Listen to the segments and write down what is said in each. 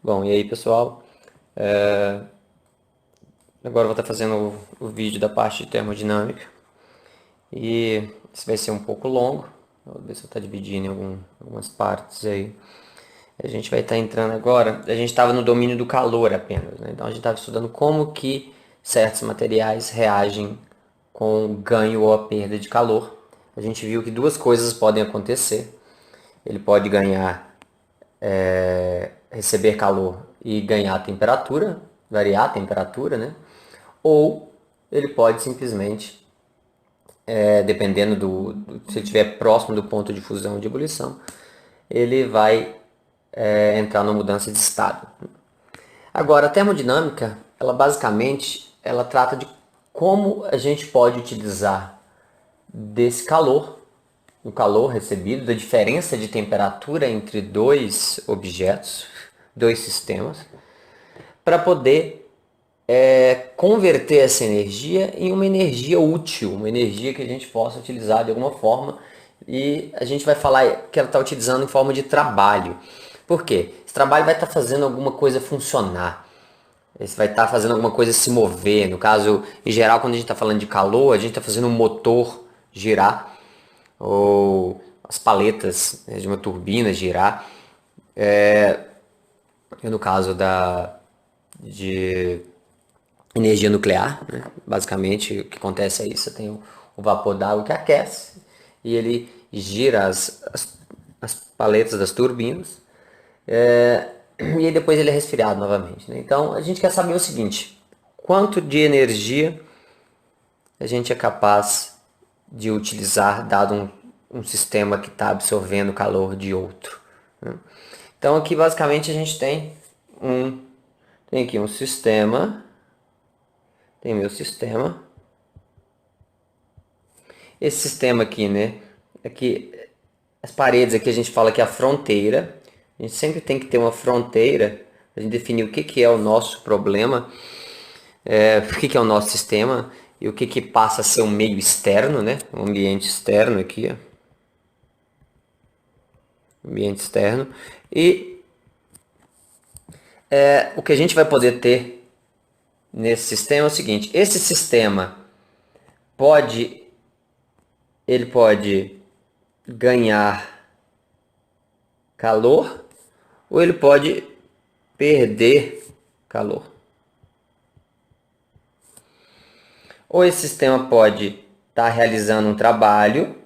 Bom, e aí pessoal, agora eu vou estar fazendo o vídeo da parte de termodinâmica e esse vai ser um pouco longo, vou ver se eu estou dividindo em algumas partes aí. A gente vai estar entrando agora, a gente estava no domínio do calor apenas, né? Então a gente estava estudando como que certos materiais reagem com o ganho ou a perda de calor. A gente viu que duas coisas podem acontecer. Ele pode ganhar, receber calor e ganhar a temperatura, variar a temperatura, né? Ou ele pode simplesmente, dependendo se ele estiver próximo do ponto de fusão e de ebulição, ele vai entrar numa mudança de estado. Agora, a termodinâmica, ela basicamente, ela trata de como a gente pode utilizar desse calor, o calor recebido, da diferença de temperatura entre dois objetos, dois sistemas, para poder converter essa energia em uma energia útil, uma energia que a gente possa utilizar de alguma forma, e a gente vai falar que ela está utilizando em forma de trabalho. Por quê? Esse trabalho vai estar fazendo alguma coisa funcionar. Esse vai estar fazendo alguma coisa se mover. No caso, em geral, quando a gente está falando de calor, a gente está fazendo um motor girar, ou as paletas, né, de uma turbina girar. E no caso de energia nuclear, né? Basicamente o que acontece é isso, você tem o vapor d'água que aquece e ele gira as paletas das turbinas, e aí depois ele é resfriado novamente, né? Então a gente quer saber o seguinte: quanto de energia a gente é capaz de utilizar dado um sistema que está absorvendo o calor de outro, né? Então aqui basicamente a gente tem aqui um sistema, tem meu sistema. Esse sistema aqui, né? Aqui, as paredes aqui a gente fala que é a fronteira. A gente sempre tem que ter uma fronteira para a gente definir o que, que é o nosso problema, o que, que é o nosso sistema e o que, que passa a ser um meio externo, né? Um ambiente externo aqui, ó. Ambiente externo. E o que a gente vai poder ter nesse sistema é o seguinte: esse sistema pode, ele pode ganhar calor ou ele pode perder calor. Ou esse sistema pode estar realizando um trabalho,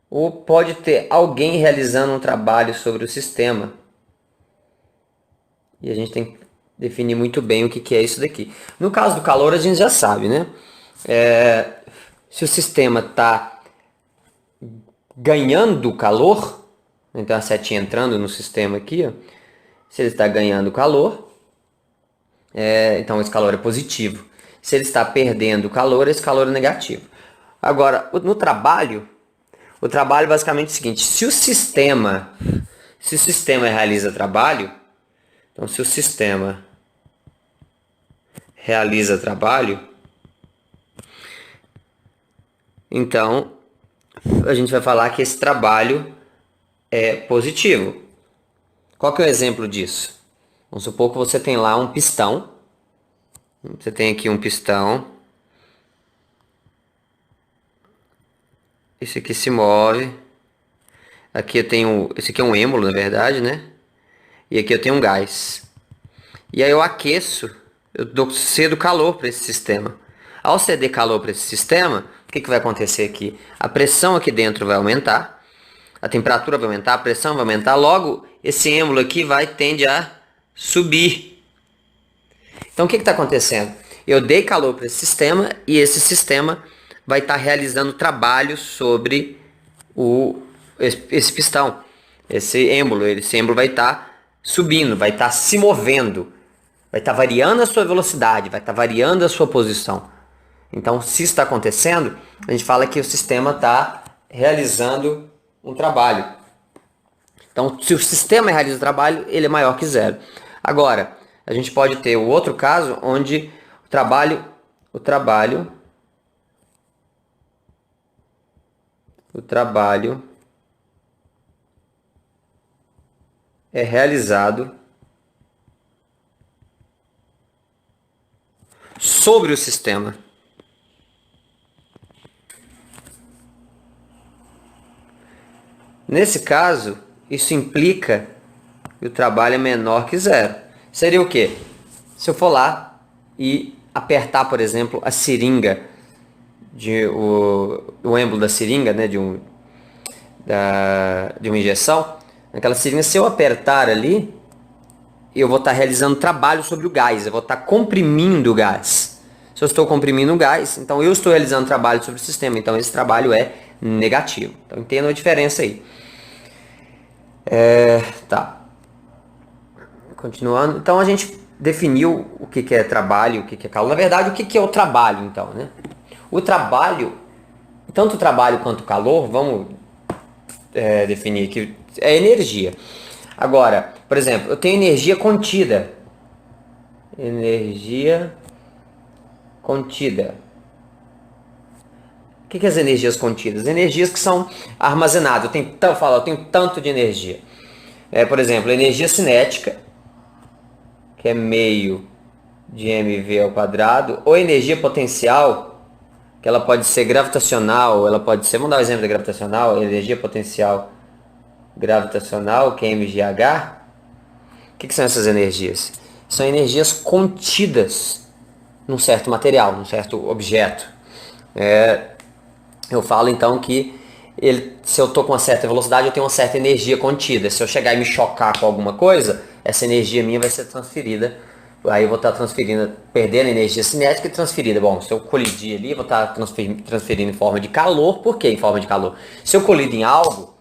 ou pode ter alguém realizando um trabalho sobre o sistema. E a gente tem que definir muito bem o que é isso daqui. No caso do calor, a gente já sabe, né? Se o sistema está ganhando calor, então a setinha entrando no sistema aqui, ó, se ele está ganhando calor, então esse calor é positivo. Se ele está perdendo calor, esse calor é negativo. Agora, no trabalho, o trabalho basicamente é o seguinte: se o sistema realiza trabalho, então se o sistema realiza trabalho, então a gente vai falar que esse trabalho é positivo. Qual que é o exemplo disso? Vamos supor que você tem lá um pistão. Você tem aqui um pistão. Esse aqui se move. Aqui eu tenho. Esse aqui é um êmbolo, na verdade, né? E aqui eu tenho um gás. E aí eu aqueço, cedo calor para esse sistema. Ao ceder calor para esse sistema, o que, que vai acontecer aqui? A pressão aqui dentro vai aumentar, a temperatura vai aumentar, a pressão vai aumentar, logo esse êmbolo aqui tende a subir. Então o que está acontecendo? Eu dei calor para esse sistema e esse sistema vai estar realizando trabalho sobre esse pistão, esse êmbolo vai estar subindo, vai estar se movendo, vai estar variando a sua velocidade, vai estar variando a sua posição. Então, se isso está acontecendo, a gente fala que o sistema está realizando um trabalho. Então, se o sistema realiza o trabalho, ele é maior que zero. Agora, a gente pode ter o outro caso onde o trabalho, o trabalho é realizado sobre o sistema. Nesse caso, isso implica que o trabalho é menor que zero. Seria o quê? Se eu for lá e apertar, por exemplo, a seringa, o êmbolo da seringa, né, de uma injeção, naquela seringa, se eu apertar ali, eu vou estar realizando trabalho sobre o gás, eu vou estar comprimindo o gás. Se eu estou comprimindo o gás, então eu estou realizando trabalho sobre o sistema, então esse trabalho é negativo. Então entendam a diferença aí. Tá. Continuando. Então a gente definiu o que é trabalho e o que é calor. Na verdade, o que é o trabalho, então, né? O trabalho, tanto o trabalho quanto o calor, vamos definir aqui, é energia. Agora, por exemplo, eu tenho energia contida. Energia contida. O que é as energias contidas? Energias que são armazenadas. Eu tenho tanto de energia. Por exemplo, energia cinética, que é meio de mv ao quadrado, ou energia potencial, que ela pode ser gravitacional, ela pode ser, vamos dar um exemplo de gravitacional, energia potencial gravitacional, que é mgh. O que são essas energias? São energias contidas num certo material, num certo objeto. Eu falo então que se eu estou com uma certa velocidade, eu tenho uma certa energia contida. Se eu chegar e me chocar com alguma coisa, essa energia minha vai ser transferida. Aí eu vou estar transferindo, perdendo energia cinética e transferida. Bom, se eu colidir ali, eu vou estar transferindo em forma de calor. Por que em forma de calor? Se eu colido em algo,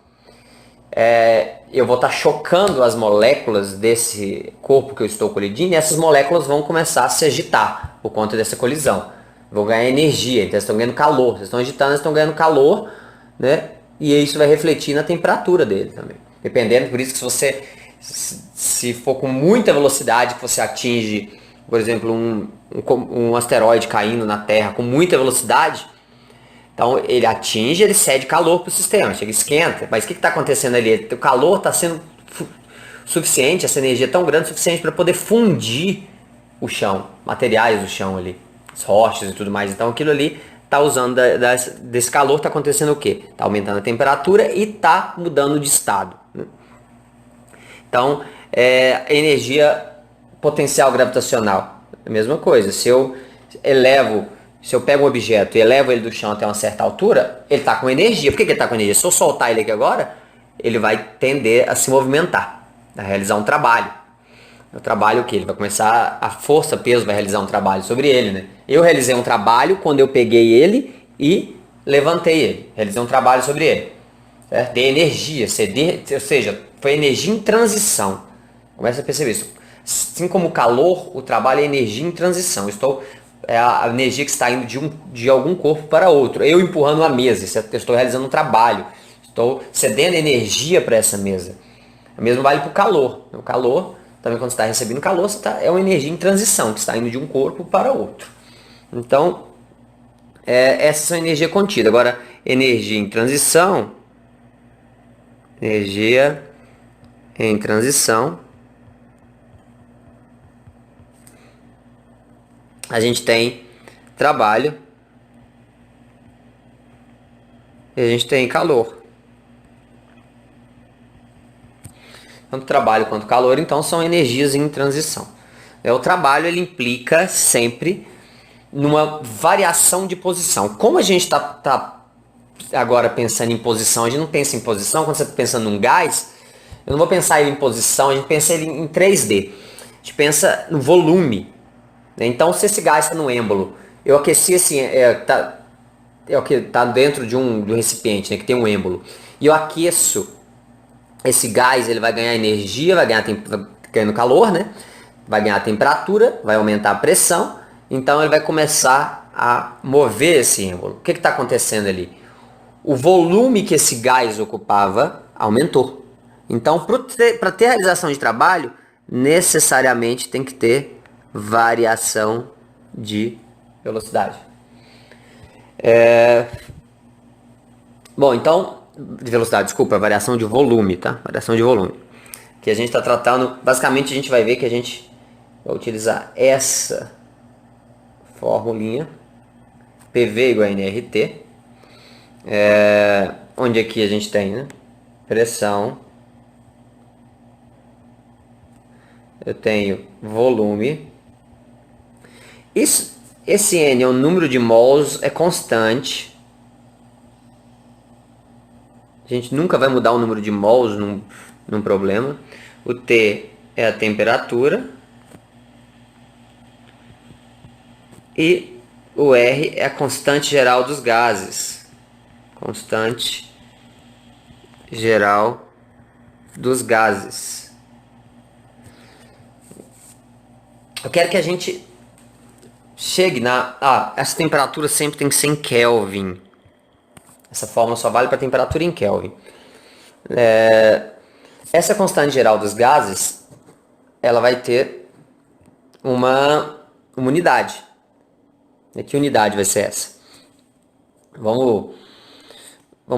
eu vou estar chocando as moléculas desse corpo que eu estou colidindo, e essas moléculas vão começar a se agitar por conta dessa colisão. Vão ganhar energia, então eles estão ganhando calor. Vocês estão agitando, eles estão ganhando calor, né? E isso vai refletir na temperatura dele também. Dependendo, por isso que se você se for com muita velocidade, que você atinge, por exemplo, um asteroide caindo na Terra com muita velocidade, então ele atinge, ele cede calor para o sistema, chega, esquenta. Mas o que está acontecendo ali? O calor está sendo suficiente, essa energia é tão grande, suficiente para poder fundir o chão, materiais do chão ali, as rochas e tudo mais. Então aquilo ali está usando desse calor, está acontecendo o quê? Está aumentando a temperatura e está mudando de estado. Né? Então, energia potencial gravitacional, a mesma coisa. Se eu pego um objeto e elevo ele do chão até uma certa altura, ele está com energia. Por que ele está com energia? Se eu soltar ele aqui agora, ele vai tender a se movimentar, a realizar um trabalho. O trabalho que ele vai começar, a força, peso vai realizar um trabalho sobre ele, né? Eu realizei um trabalho quando eu peguei ele e levantei ele. Realizei um trabalho sobre ele. Certo? Dei energia, ou seja, foi energia em transição. Começa a perceber isso. Assim como o calor, o trabalho é energia em transição. É a energia que está indo de algum corpo para outro. Eu empurrando uma mesa, eu estou realizando um trabalho. Estou cedendo energia para essa mesa. O mesmo vale para o calor. O calor, também quando você está recebendo calor, é uma energia em transição, que está indo de um corpo para outro. Então, essa é a energia contida. Agora, energia em transição, a gente tem trabalho e a gente tem calor. Tanto trabalho quanto calor, então, são energias em transição. O trabalho, ele implica sempre numa variação de posição. Como a gente está agora pensando em posição, a gente não pensa em posição, quando você está pensando num gás, eu não vou pensar ele em posição, a gente pensa ele em 3D. A gente pensa no volume. Então, se esse gás está no êmbolo, eu aqueci assim, o que está dentro do recipiente, né, que tem um êmbolo, e eu aqueço esse gás, ele vai ganhar energia, vai ganhando calor, né? Vai ganhar temperatura, vai aumentar a pressão, então ele vai começar a mover esse êmbolo. O que está acontecendo ali? O volume que esse gás ocupava aumentou. Então, para ter realização de trabalho, necessariamente tem que ter variação de velocidade. Bom, então, de velocidade, desculpa, variação de volume, tá? Variação de volume. Que a gente está tratando, basicamente a gente vai ver que a gente vai utilizar essa formulinha, PV igual a nRT, onde aqui a gente tem, né, pressão, eu tenho volume, esse N é o número de mols, é constante, a gente nunca vai mudar o número de mols num problema, o T é a temperatura, e o R é a constante geral dos gases. Constante geral dos gases. Eu quero que a gente chegue na... essa temperatura sempre tem que ser em Kelvin. Essa fórmula só vale para temperatura em Kelvin. Essa constante geral dos gases, ela vai ter uma unidade. E que unidade vai ser essa? Vamos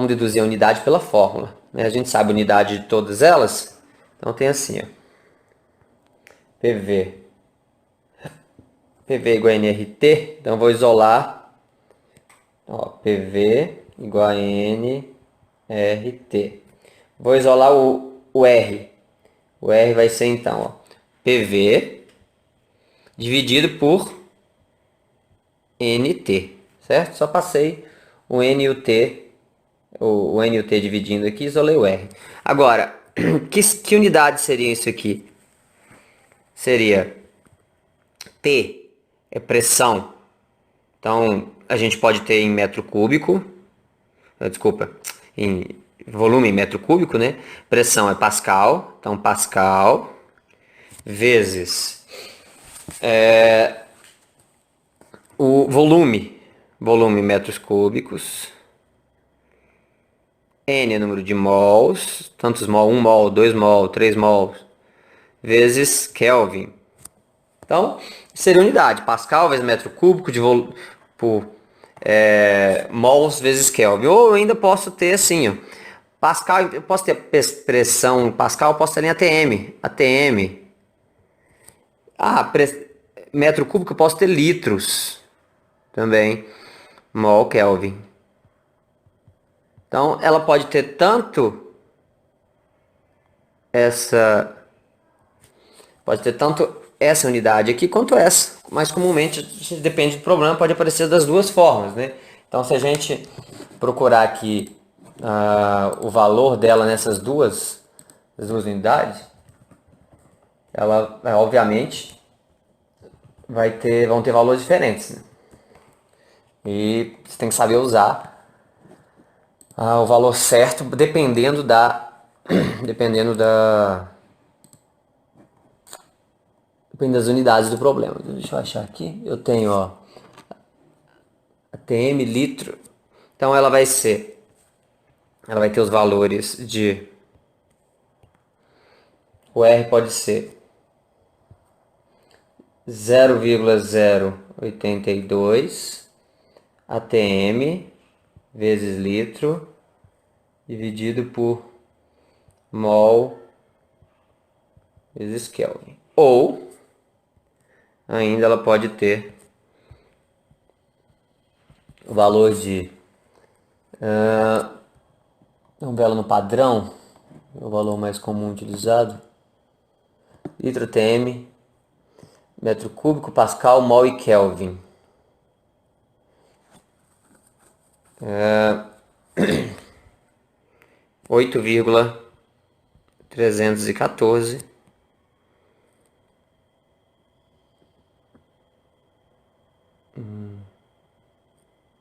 deduzir a unidade pela fórmula, né? A gente sabe a unidade de todas elas. Então tem assim, ó. PV igual a nRT. Então eu vou isolar, ó, PV igual a nRT. Vou isolar o R. O R vai ser então, ó, PV dividido por NT, certo? Só passei o N e o T, o N e o T dividindo aqui, isolei o R. Agora, que unidade seria isso aqui? Seria P, é pressão. Então, a gente pode ter em metro cúbico, desculpa, em volume em metro cúbico, né? Pressão é pascal, então pascal vezes o volume em metros cúbicos, N é número de mols, tantos mol, 1 mol, 2 mol, 3 mols, vezes Kelvin. Então, seria unidade, pascal vezes metro cúbico por mols vezes Kelvin. Ou eu ainda posso ter assim, ó, pascal, eu posso ter pressão pascal, eu posso ter em ATM. ATM. Metro cúbico eu posso ter litros também. Mol Kelvin. Então, ela pode ter tanto essa unidade aqui quanto essa. Mas comumente, depende do problema, pode aparecer das duas formas, né? Então, se a gente procurar aqui o valor dela nessas duas unidades, ela obviamente vão ter valores diferentes, né? E você tem que saber usar o valor certo dependendo das unidades do problema. Deixa eu achar aqui. Eu tenho, ó, ATM, litro. Então ela vai ter os valores de... O R pode ser 0,082 ATM vezes litro dividido por mol vezes Kelvin. Ou ainda ela pode ter o valor de vamos ver ela no padrão, o valor mais comum utilizado, litro ATM, metro cúbico, pascal, mol e Kelvin. 8,314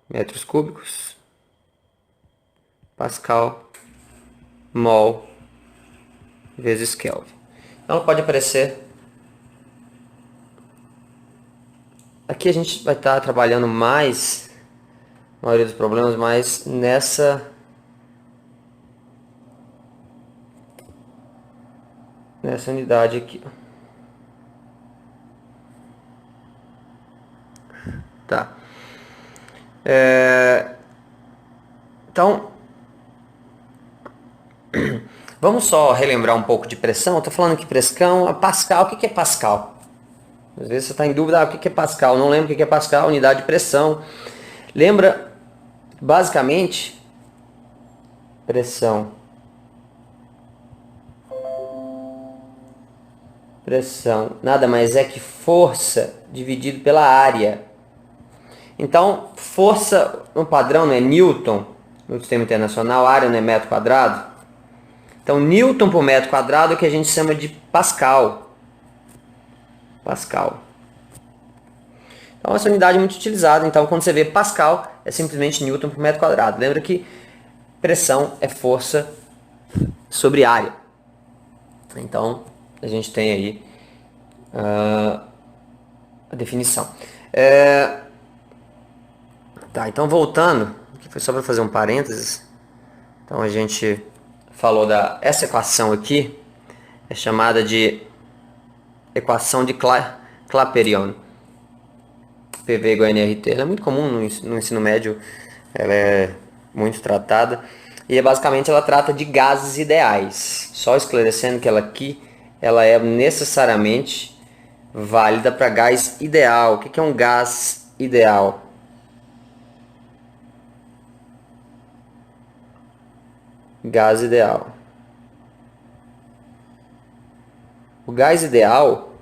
metros cúbicos, pascal, mol vezes Kelvin. Então ela pode aparecer... Aqui a gente vai estar trabalhando mais, a maioria dos problemas, mais nessa unidade aqui. Tá. Então, vamos só relembrar um pouco de pressão. Eu tô falando que pressão, Pascal, o que é Pascal? Às vezes você está em dúvida, o que é Pascal? Não lembro o que é Pascal, unidade de pressão. Lembra, basicamente, pressão. Pressão nada mais é que força dividido pela área. Então, força no padrão não é Newton, no sistema internacional, área não é metro quadrado. Então, Newton por metro quadrado é o que a gente chama de Pascal. Pascal. Então, essa unidade é muito utilizada. Então, quando você vê Pascal, é simplesmente Newton por metro quadrado. Lembra que pressão é força sobre área. Então, a gente tem aí a definição. Tá, então voltando, aqui foi só para fazer um parênteses. Então a gente falou essa equação aqui, é chamada de equação de Clapeyron. PV igual a nRT. Ela é muito comum no ensino médio, ela é muito tratada. E basicamente ela trata de gases ideais. Só esclarecendo que ela aqui, ela é necessariamente válida para gás ideal. O que é um gás ideal? Gás ideal. O gás ideal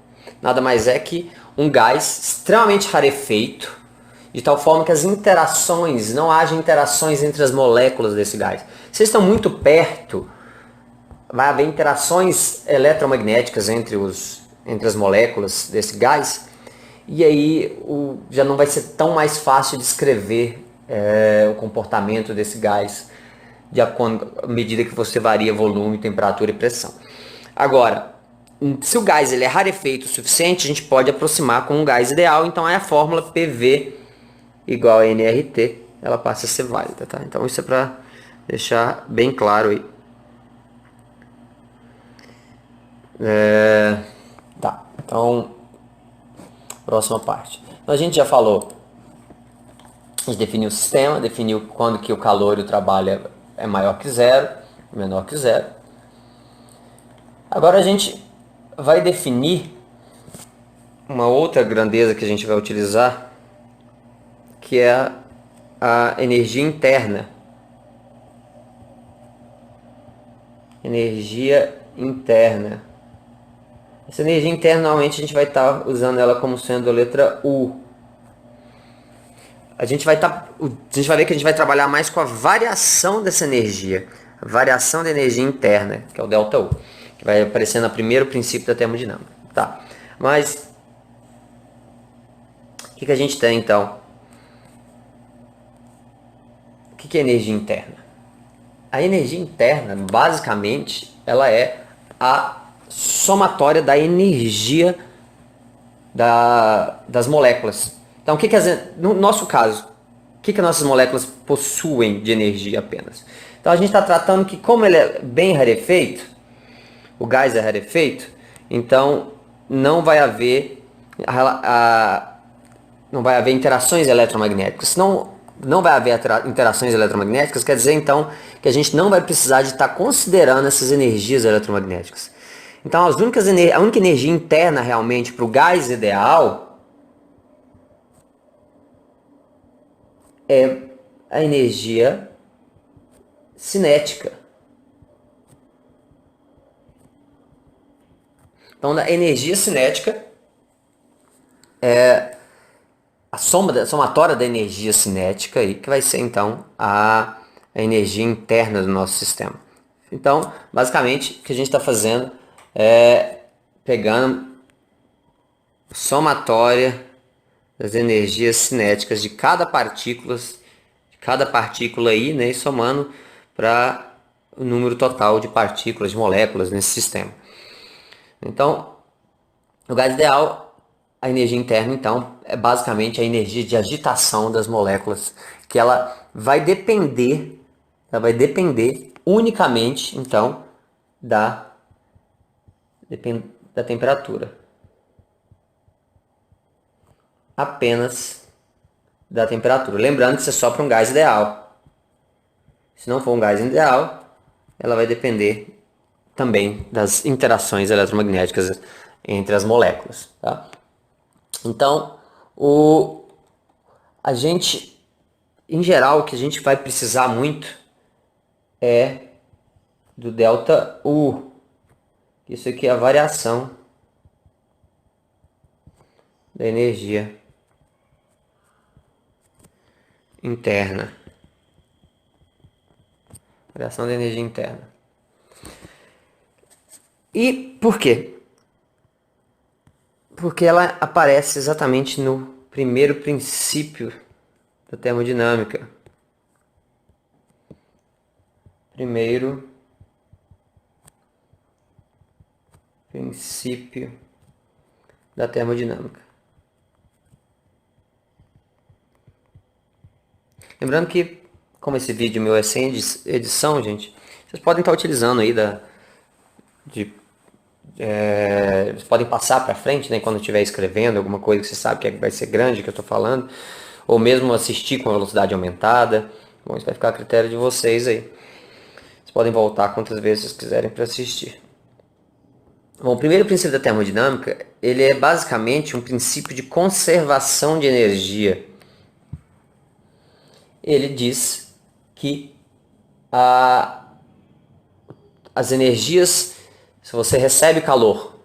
nada mais é que um gás extremamente rarefeito, de tal forma que as interações, não haja interações entre as moléculas desse gás. Se estão muito perto, vai haver interações eletromagnéticas entre as moléculas desse gás, e aí já não vai ser tão mais fácil descrever o comportamento desse gás à medida que você varia volume, temperatura e pressão. Agora, se o gás ele é rarefeito o suficiente, a gente pode aproximar com um gás ideal, então é a fórmula PV igual a nRT, ela passa a ser válida, tá? Então isso é para deixar bem claro aí. Tá, então próxima parte. Então a gente já falou, a gente definiu o sistema, definiu quando que o calor e o trabalho é maior que zero, menor que zero. Agora a gente vai definir uma outra grandeza que a gente vai utilizar, que é a energia interna. Energia interna. Essa energia interna, normalmente a gente vai estar usando ela como sendo a letra U. A gente vai ver que a gente vai trabalhar mais com a variação dessa energia. A variação da energia interna, que é o ΔU, que vai aparecer no primeiro princípio da termodinâmica. Tá. Mas o que a gente tem então? O que é energia interna? A energia interna, basicamente, ela é a somatória da energia das moléculas. Então, no nosso caso, o que as nossas moléculas possuem de energia apenas? Então, a gente está tratando que, como ele é bem rarefeito, o gás é rarefeito, então não vai haver interações eletromagnéticas. Não vai haver interações eletromagnéticas, quer dizer então que a gente não vai precisar de estar considerando essas energias eletromagnéticas. Então a única energia interna realmente para o gás ideal é a energia cinética. Então a energia cinética é a somatória da energia cinética aí, que vai ser então a energia interna do nosso sistema. Então, basicamente, o que a gente está fazendo é pegando somatória das energias cinéticas de cada partícula aí, né, e somando para o número total de partículas, de moléculas nesse sistema. Então, no gás ideal, a energia interna, então, é basicamente a energia de agitação das moléculas, que ela vai depender unicamente, então, da temperatura. Apenas da temperatura. Lembrando que isso é só para um gás ideal. Se não for um gás ideal, ela vai depender também das interações eletromagnéticas entre as moléculas, tá? Então, a gente, em geral, o que a gente vai precisar muito é do ΔU. Isso aqui é a variação da energia interna. Variação da energia interna. E por quê? Porque ela aparece exatamente no primeiro princípio da termodinâmica. Primeiro princípio da termodinâmica. Lembrando que, como esse vídeo meu é sem edição, gente, vocês podem estar utilizando aí vocês podem passar para frente, né, quando estiver escrevendo alguma coisa que você sabe que vai ser grande, que eu estou falando, ou mesmo assistir com a velocidade aumentada. Bom, isso vai ficar a critério de vocês aí. Vocês podem voltar quantas vezes vocês quiserem para assistir. Bom, o primeiro princípio da termodinâmica, ele é basicamente um princípio de conservação de energia. Ele diz que as energias, se você recebe calor,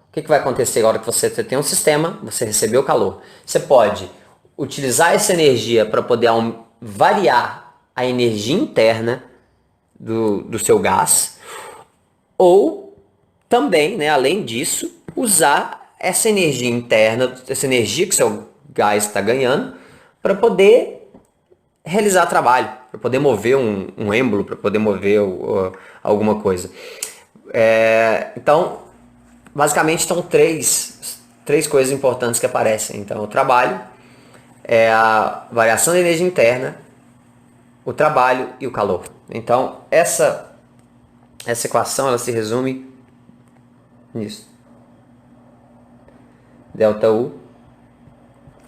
o que vai acontecer agora que você tem um sistema, você recebeu calor? Você pode utilizar essa energia para poder variar a energia interna do seu gás, ou também, né, além disso, usar essa energia interna, essa energia que seu gás está ganhando, para poder realizar trabalho, para poder mover um êmbolo, para poder mover alguma coisa. Então, basicamente, estão três coisas importantes que aparecem. Então, o trabalho, a variação da energia interna, o trabalho e o calor. Então, essa equação ela se resume nisso. ΔU,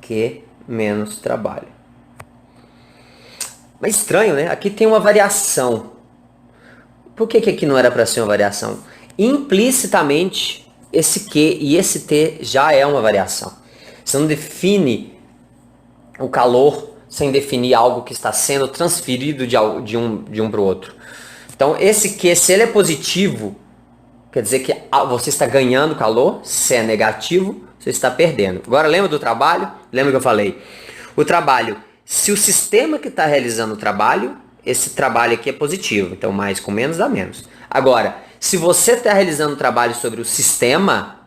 Q menos trabalho. Mas estranho, né? Aqui tem uma variação. Por que aqui não era para ser uma variação? Implicitamente, esse Q e esse T já é uma variação. Você não define o calor sem definir algo que está sendo transferido de um para o outro. Então, esse Q, se ele é positivo, quer dizer que você está ganhando calor. Se é negativo, você está perdendo. Agora, lembra do trabalho? Lembra que eu falei? O trabalho, se o sistema que está realizando o trabalho, esse trabalho aqui é positivo. Então, mais com menos dá menos. Agora, se você está realizando trabalho sobre o sistema,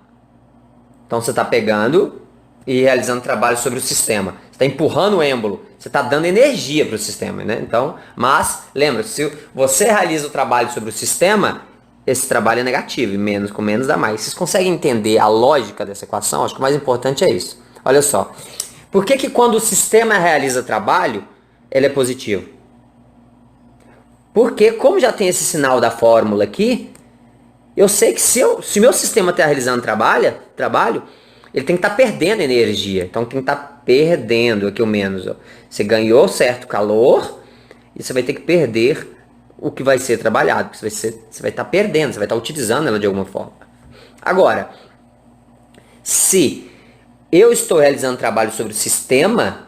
então você está pegando e realizando trabalho sobre o sistema. Você está empurrando o êmbolo. Você está dando energia para o sistema, né? Então, mas, lembra, se você realiza o trabalho sobre o sistema, esse trabalho é negativo. E menos com menos dá mais. Vocês conseguem entender a lógica dessa equação? Acho que o mais importante é isso. Olha só. Por que quando o sistema realiza trabalho, ele é positivo? Porque, como já tem esse sinal da fórmula aqui, eu sei que se meu sistema está realizando trabalho, ele tem que estar perdendo energia. Então, tem que estar perdendo aqui o menos. Ó. Você ganhou certo calor e você vai ter que perder o que vai ser trabalhado. Você vai estar perdendo, você vai estar utilizando ela de alguma forma. Agora, se eu estou realizando trabalho sobre o sistema,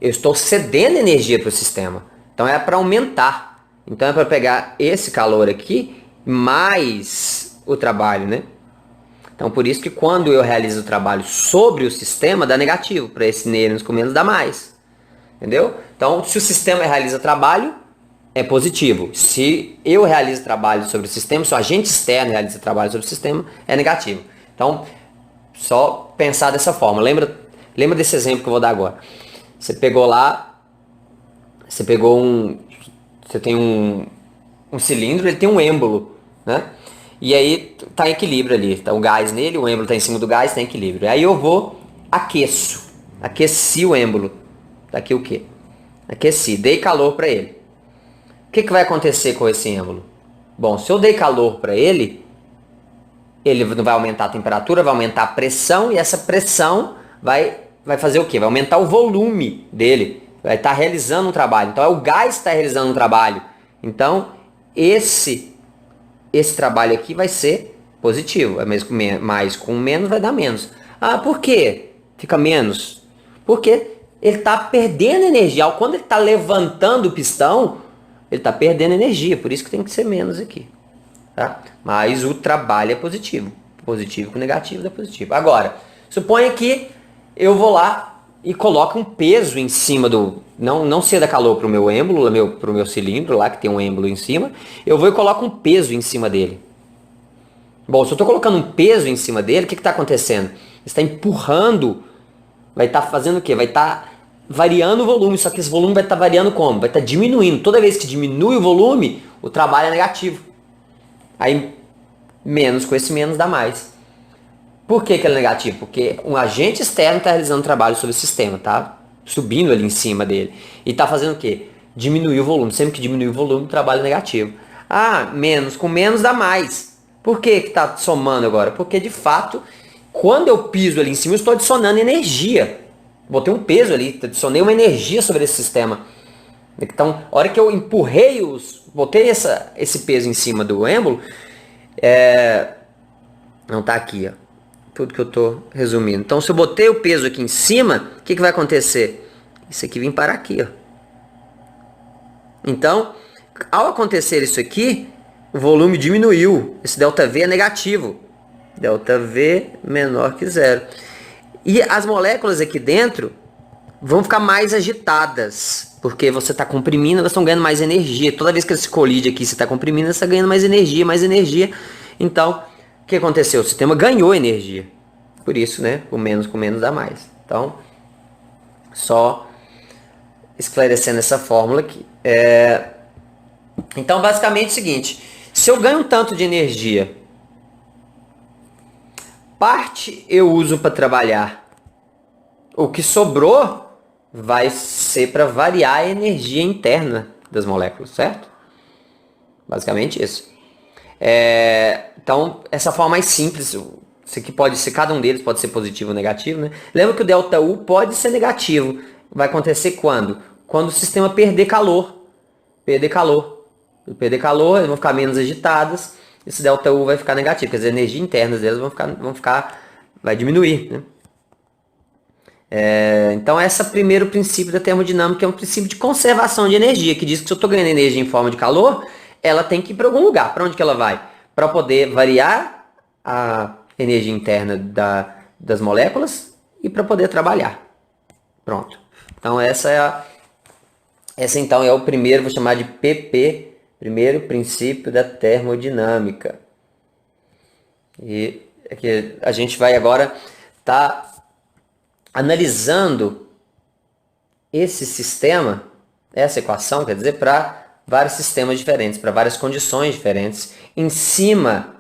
eu estou cedendo energia para o sistema. Então é para aumentar. Então é para pegar esse calor aqui mais o trabalho, né? Então por isso que quando eu realizo o trabalho sobre o sistema, dá negativo. Para esse menos com menos dá mais. Entendeu? Então se o sistema realiza trabalho, é positivo. Se eu realizo trabalho sobre o sistema, se o agente externo realiza trabalho sobre o sistema, é negativo. Então, só pensar dessa forma. Lembra desse exemplo que eu vou dar agora. Você pegou lá, você tem um cilindro, ele tem um êmbolo, né? E aí tá em equilíbrio ali. Tá o gás nele, o êmbolo tá em cima do gás, tá em equilíbrio. Aí eu aqueci o êmbolo. Tá aqui o quê? Aqueci, dei calor para ele. O que vai acontecer com esse êmbolo? Bom, se eu dei calor para ele vai aumentar a temperatura, vai aumentar a pressão, e essa pressão vai fazer o quê? Vai aumentar o volume dele, vai estar realizando um trabalho. Então é o gás que está realizando um trabalho. Então esse trabalho aqui vai ser positivo, é mais com menos vai dar menos. Ah, por quê? Fica menos. Porque ele está perdendo energia. Quando ele está levantando o pistão, ele está perdendo energia. Por isso que tem que ser menos aqui. Tá? Mas o trabalho é positivo. Positivo com negativo dá positivo. Agora, suponha que eu vou lá e coloco um peso em cima do... Não ceda calor para o meu êmbolo, para o meu cilindro lá, que tem um êmbolo em cima. Eu vou e coloco um peso em cima dele. Bom, se eu estou colocando um peso em cima dele, o que está acontecendo? Está empurrando, vai estar fazendo o quê? Vai estar variando o volume, só que esse volume vai estar variando como? Vai estar diminuindo. Toda vez que diminui o volume, o trabalho é negativo. Aí, menos com esse menos dá mais. Por que ele é negativo? Porque um agente externo está realizando trabalho sobre o sistema, tá? Subindo ali em cima dele. E está fazendo o quê? Diminuir o volume. Sempre que diminui o volume, o trabalho é negativo. Ah, menos. Com menos dá mais. Por que está somando agora? Porque, de fato, quando eu piso ali em cima, eu estou adicionando energia. Botei um peso ali, adicionei uma energia sobre esse sistema. Então, a hora que eu empurrei botei esse peso em cima do êmbolo, não está aqui, ó. Tudo que eu estou resumindo. Então, se eu botei o peso aqui em cima, o que vai acontecer? Isso aqui vem parar aqui, ó. Então, ao acontecer isso aqui, o volume diminuiu. Esse ΔV é negativo. ΔV menor que zero. E as moléculas aqui dentro vão ficar mais agitadas, porque você está comprimindo, elas estão ganhando mais energia. Toda vez que elas se colidem aqui, você está comprimindo, você está ganhando mais energia, mais energia. Então, o que aconteceu? O sistema ganhou energia. Por isso, né? Com menos dá mais. Então, só esclarecendo essa fórmula aqui. Então, basicamente é o seguinte. Se eu ganho um tanto de energia, parte eu uso para trabalhar. O que sobrou vai ser para variar a energia interna das moléculas, certo? Basicamente isso. Então, essa forma mais simples, isso aqui pode ser, cada um deles pode ser positivo ou negativo, né? Lembra que o ΔU pode ser negativo. Vai acontecer quando? Quando o sistema perder calor. Perder calor. Perder calor, eles vão ficar menos agitadas. Esse ΔU vai ficar negativo, porque as energias internas deles vai diminuir, né? Então, esse é o primeiro princípio da termodinâmica, é um princípio de conservação de energia, que diz que se eu estou ganhando energia em forma de calor, ela tem que ir para algum lugar. Para onde que ela vai? Para poder variar a energia interna das moléculas e para poder trabalhar. Pronto. Então, essa então é o primeiro, vou chamar de PP, primeiro princípio da termodinâmica. E aqui a gente vai agora estar analisando esse sistema, essa equação, quer dizer, para vários sistemas diferentes, para várias condições diferentes, em cima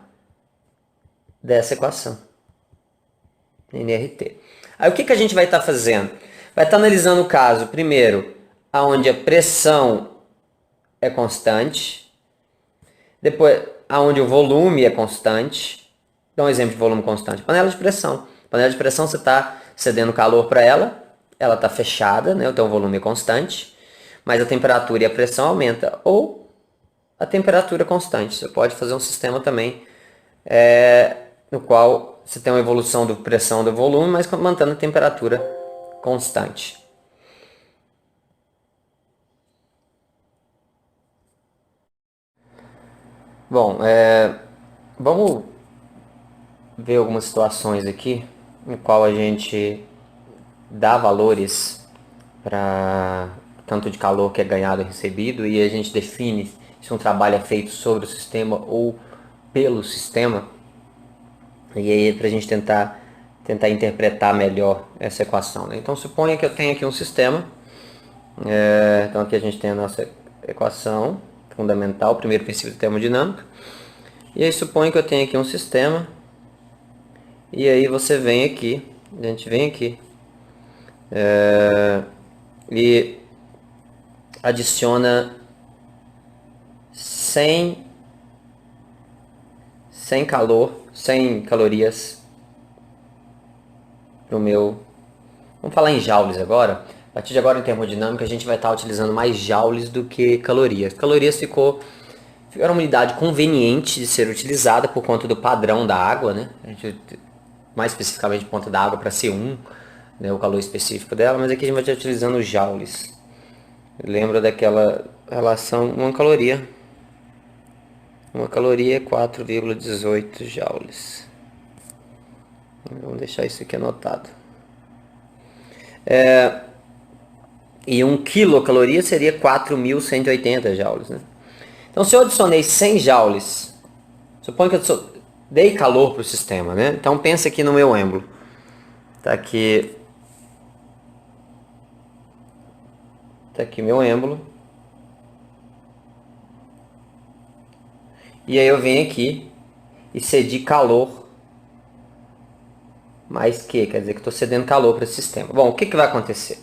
dessa equação, NRT. Aí o que a gente vai estar fazendo? Vai estar analisando o caso, primeiro, onde a pressão é constante, depois, onde o volume é constante. Dá um exemplo de volume constante. Panela de pressão. Panela de pressão, você está cedendo calor para ela está fechada, né? Então o volume é constante, mas a temperatura e a pressão aumenta, ou a temperatura constante. Você pode fazer um sistema também no qual você tem uma evolução da pressão do volume, mas mantendo a temperatura constante. Bom, vamos ver algumas situações aqui em qual a gente dá valores para tanto de calor que é ganhado e recebido, e a gente define se um trabalho é feito sobre o sistema ou pelo sistema. E aí, para a gente tentar interpretar melhor essa equação, né? Então, suponha que eu tenho aqui um sistema. Então, aqui a gente tem a nossa equação fundamental, o primeiro princípio da termodinâmica. E aí, suponha que eu tenho aqui um sistema. E aí, você vem aqui, a gente vem aqui, e adiciona 100 calor, 100 calorias pro meu... Vamos falar em joules agora. A partir de agora, em termodinâmica, a gente vai estar utilizando mais joules do que calorias. Calorias era uma unidade conveniente de ser utilizada por conta do padrão da água, né? A gente mais especificamente ponta da água para C1, né, o calor específico dela, mas aqui a gente vai estar utilizando joules. Lembra daquela relação, uma caloria é 4,18 joules. Vamos deixar isso aqui anotado. E 1 quilocaloria seria 4.180 joules, né? Então, se eu adicionei 100 joules, suponho que eu dei calor para o sistema, né? Então, pensa aqui no meu êmbolo. Tá aqui meu êmbolo. E aí eu venho aqui e cedi calor mais que, quer dizer que estou cedendo calor para esse sistema. Bom, o que vai acontecer?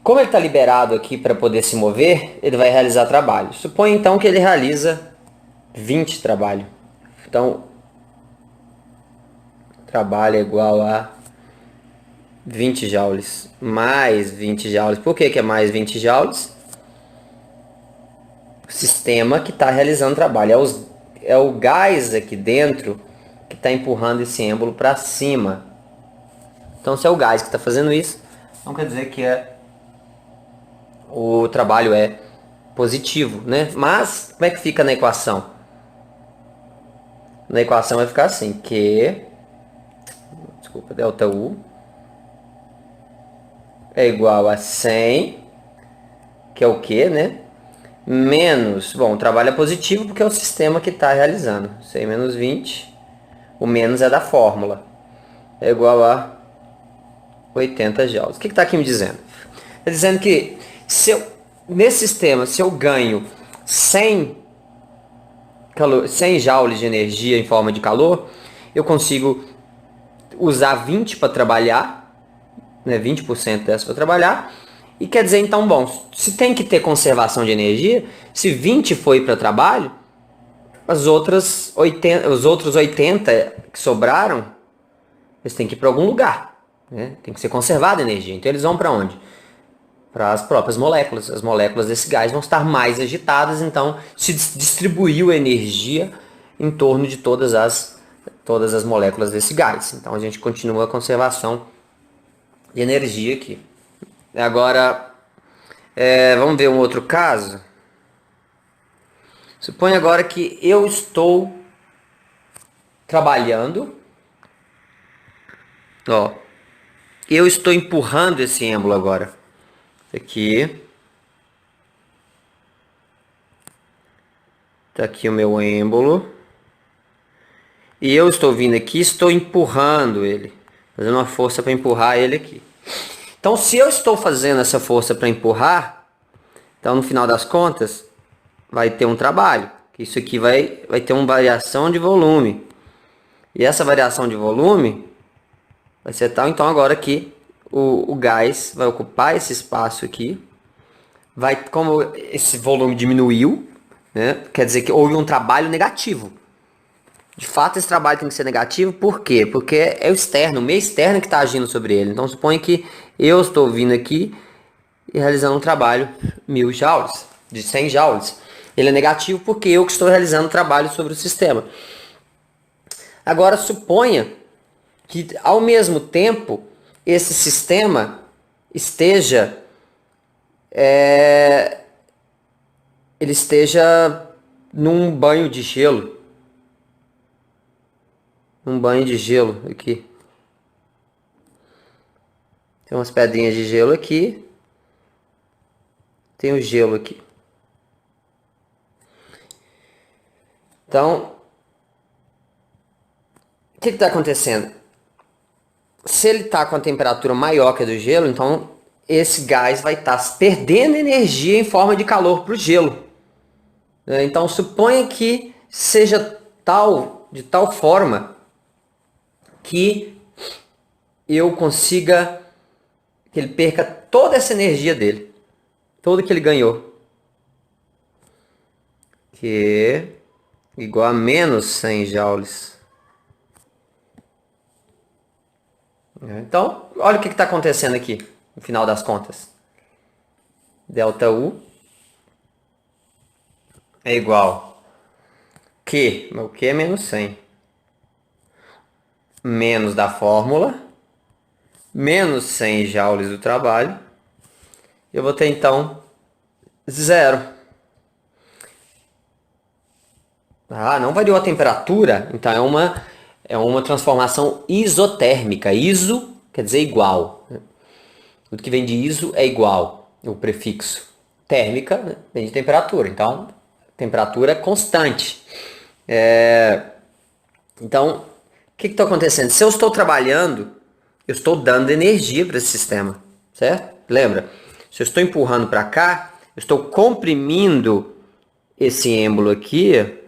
Como ele está liberado aqui para poder se mover, ele vai realizar trabalho. Suponha então que ele realiza 20 trabalho. Então, trabalho é igual a 20 joules mais 20 joules. Por que é mais 20 joules? O sistema que está realizando trabalho. É o gás aqui dentro que está empurrando esse êmbolo para cima. Então, se é o gás que está fazendo isso, não quer dizer que o trabalho é positivo, né? Mas, como é que fica na equação? Na equação vai ficar assim, delta U é igual a 100, que é o que, né? Menos, bom, o trabalho é positivo porque é o sistema que está realizando. 100 menos 20, o menos é da fórmula. É igual a 80 joules. O que está aqui me dizendo? Está dizendo que nesse sistema, se eu ganho 100 joules de energia em forma de calor, eu consigo usar 20 para trabalhar, né, 20% dessa para trabalhar, e quer dizer, então, bom, se tem que ter conservação de energia, se 20 foi para trabalho, os outros 80 que sobraram, eles têm que ir para algum lugar, né? Tem que ser conservada a energia. Então eles vão para onde? Para as próprias moléculas. As moléculas desse gás vão estar mais agitadas, então se distribuiu a energia em torno de todas as moléculas desse gás. Então a gente continua a conservação de energia aqui. Agora, vamos ver um outro caso. Suponha agora que eu estou trabalhando, ó, eu estou empurrando esse êmbolo agora. Aqui. Tá aqui o meu êmbolo. E eu estou vindo aqui, estou empurrando ele. Fazendo uma força para empurrar ele aqui. Então, se eu estou fazendo essa força para empurrar, então no final das contas, vai ter um trabalho. Isso aqui vai ter uma variação de volume. E essa variação de volume vai ser tal, então agora que o gás vai ocupar esse espaço aqui. Como esse volume diminuiu, né, quer dizer que houve um trabalho negativo. De fato, esse trabalho tem que ser negativo, por quê? Porque é o externo, o meio externo que está agindo sobre ele. Então, suponha que eu estou vindo aqui e realizando um trabalho 1000 joules, de 100 joules. Ele é negativo porque eu que estou realizando um trabalho sobre o sistema. Agora, suponha que, ao mesmo tempo, esse sistema esteja ele esteja num banho de gelo. Um banho de gelo aqui. Tem umas pedrinhas de gelo aqui. Tem o gelo aqui. Então, o que está acontecendo? Se ele está com a temperatura maior que a do gelo, então esse gás vai estar perdendo energia em forma de calor para o gelo. Então, suponha que seja de tal forma que eu consiga que ele perca toda essa energia dele, toda que ele ganhou, que é igual a menos 100 joules. Então, olha o que está acontecendo aqui, no final das contas. Delta U é igual Q, o Q é menos 100. menos da fórmula, menos 100 joules do trabalho. Eu vou ter, então, 0. Ah, não variou a temperatura? Então, é uma transformação isotérmica. Iso quer dizer igual. Tudo que vem de iso é igual, o prefixo. Térmica, né, vem de temperatura. Então, temperatura constante. Então, o que está acontecendo? Se eu estou trabalhando, eu estou dando energia para esse sistema, certo? Lembra? Se eu estou empurrando para cá, eu estou comprimindo esse êmbolo aqui,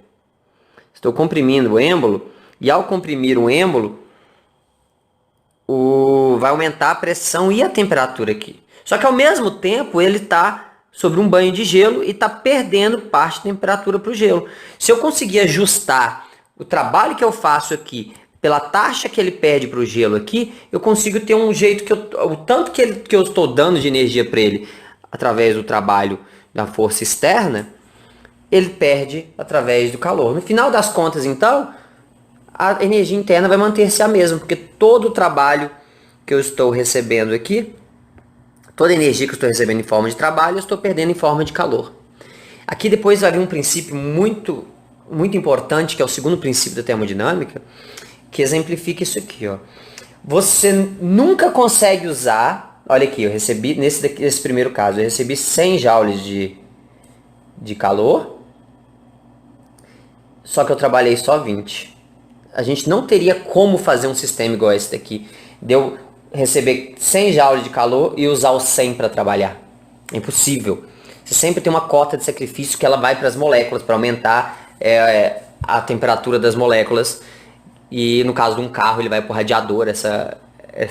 estou comprimindo o êmbolo, e ao comprimir o êmbolo, vai aumentar a pressão e a temperatura aqui. Só que ao mesmo tempo ele está sobre um banho de gelo e está perdendo parte de temperatura para o gelo. Se eu conseguir ajustar o trabalho que eu faço aqui pela taxa que ele perde para o gelo aqui, eu consigo ter um jeito que o tanto que eu estou dando de energia para ele através do trabalho da força externa, ele perde através do calor. No final das contas, então, a energia interna vai manter-se a mesma, porque todo o trabalho que eu estou recebendo aqui, toda a energia que eu estou recebendo em forma de trabalho, eu estou perdendo em forma de calor. Aqui depois vai vir um princípio muito, muito importante, que é o segundo princípio da termodinâmica, que exemplifica isso aqui. Ó. Você nunca consegue usar... Olha aqui, eu recebi, nesse primeiro caso, eu recebi 100 joules de calor, só que eu trabalhei só 20. A gente não teria como fazer um sistema igual a esse daqui. Deu receber 100 joules de calor e usar os 100 para trabalhar. É impossível. Você sempre tem uma cota de sacrifício que ela vai para as moléculas, para aumentar a temperatura das moléculas. E no caso de um carro, ele vai para o radiador, essa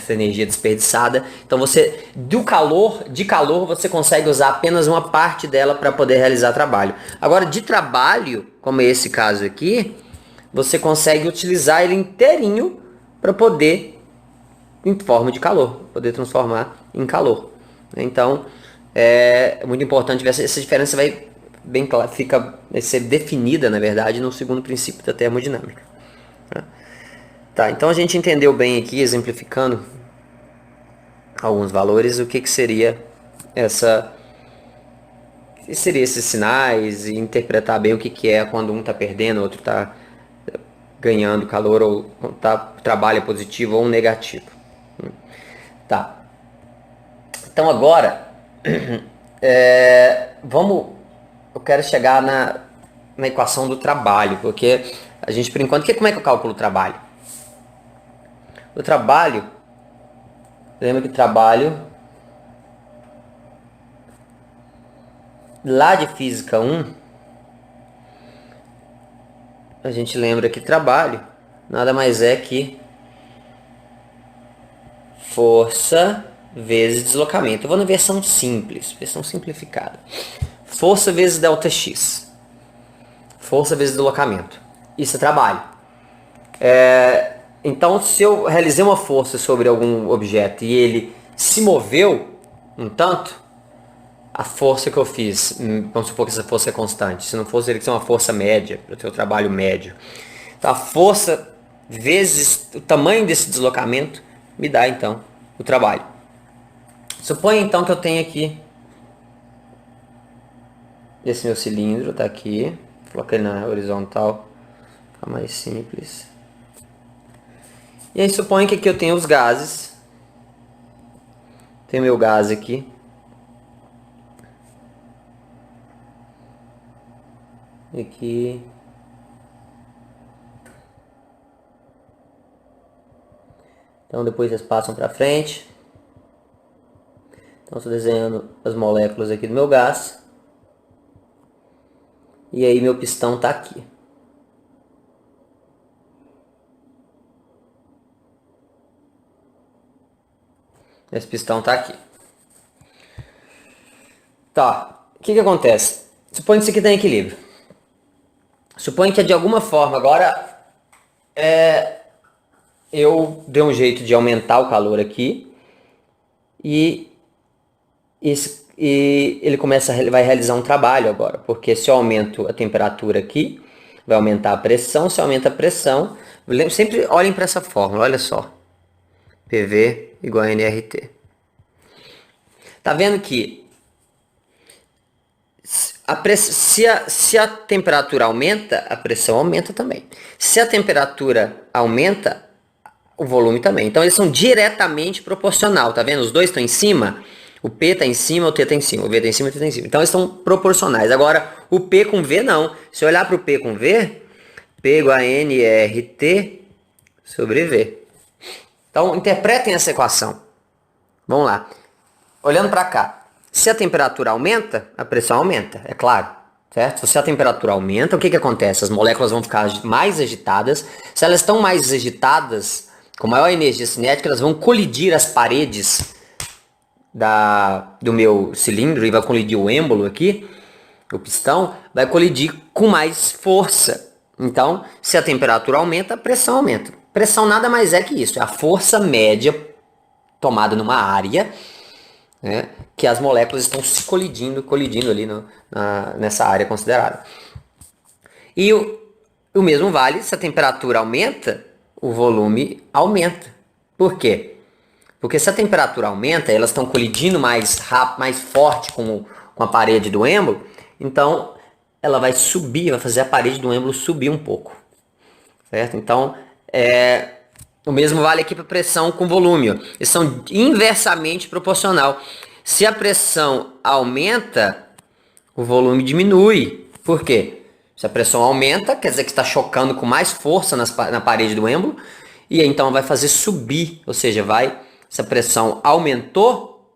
energia desperdiçada. Então de calor, você consegue usar apenas uma parte dela para poder realizar trabalho. Agora, de trabalho, como é esse caso aqui, você consegue utilizar ele inteirinho para poder, em forma de calor, poder transformar em calor. Então, é muito importante ver essa diferença vai ser definida, na verdade, no segundo princípio da termodinâmica. Tá, então a gente entendeu bem aqui, exemplificando alguns valores, o que seria esses sinais e interpretar bem o que é quando um está perdendo, o outro está ganhando calor, ou trabalho positivo ou negativo. Tá. Então agora, eu quero chegar na equação do trabalho, porque a gente, por enquanto, como é que eu calculo o trabalho? O trabalho, lembra que trabalho, lá de Física 1, a gente lembra que trabalho nada mais é que força vezes deslocamento. Eu vou na versão simples, versão simplificada. Força vezes ΔX. Força vezes deslocamento. Isso é trabalho. Então, se eu realizei uma força sobre algum objeto e ele se moveu um tanto, a força que eu fiz, vamos supor que essa força é constante. Se não fosse, teria que ser uma força média, para ter o trabalho médio. Então, a força vezes o tamanho desse deslocamento me dá, então, o trabalho. Suponha, então, que eu tenho aqui esse meu cilindro, tá aqui. Coloquei na horizontal, fica mais simples. E aí suponha que aqui eu tenho os gases. Tem meu gás aqui. Aqui. Então depois eles passam para frente. Então estou desenhando as moléculas aqui do meu gás. E aí meu pistão está aqui. Esse pistão está aqui. Tá, o que acontece? Suponha que isso aqui tem equilíbrio. Suponha que de alguma forma agora eu dei um jeito de aumentar o calor aqui e ele vai realizar um trabalho agora, porque se eu aumento a temperatura aqui, vai aumentar a pressão, se aumenta a pressão, Sempre olhem para essa fórmula, olha só. PV igual a nRT. Tá vendo que se a temperatura aumenta, a pressão aumenta também. Se a temperatura aumenta, o volume também. Então eles são diretamente proporcional, tá vendo? Os dois estão em cima, o P está em cima, o T está em cima, o V está em cima, o T está em cima. Então eles estão proporcionais. Agora, o P com V não. Se eu olhar para o P com V, P igual a nRT sobre V. Então interpretem essa equação. Vamos lá. Olhando para cá. Se a temperatura aumenta, a pressão aumenta, é claro. Certo? Se a temperatura aumenta, o que acontece? As moléculas vão ficar mais agitadas. Se elas estão mais agitadas, com maior energia cinética, elas vão colidir as paredes do meu cilindro e vai colidir o êmbolo aqui, o pistão, vai colidir com mais força. Então, se a temperatura aumenta, a pressão aumenta. Pressão nada mais é que isso, é a força média tomada numa área, né, que as moléculas estão se colidindo ali nessa área considerada. E o mesmo vale, se a temperatura aumenta, o volume aumenta. Por quê? Porque se a temperatura aumenta, elas estão colidindo mais rápido, mais forte com a parede do êmbolo, então ela vai subir, vai fazer a parede do êmbolo subir um pouco. Certo? Então, o mesmo vale aqui para pressão com volume. Ó. Eles são inversamente proporcional. Se a pressão aumenta, o volume diminui. Por quê? Se a pressão aumenta, quer dizer que está chocando com mais força na parede do êmbolo, e então vai fazer subir, ou seja, se a pressão aumentou,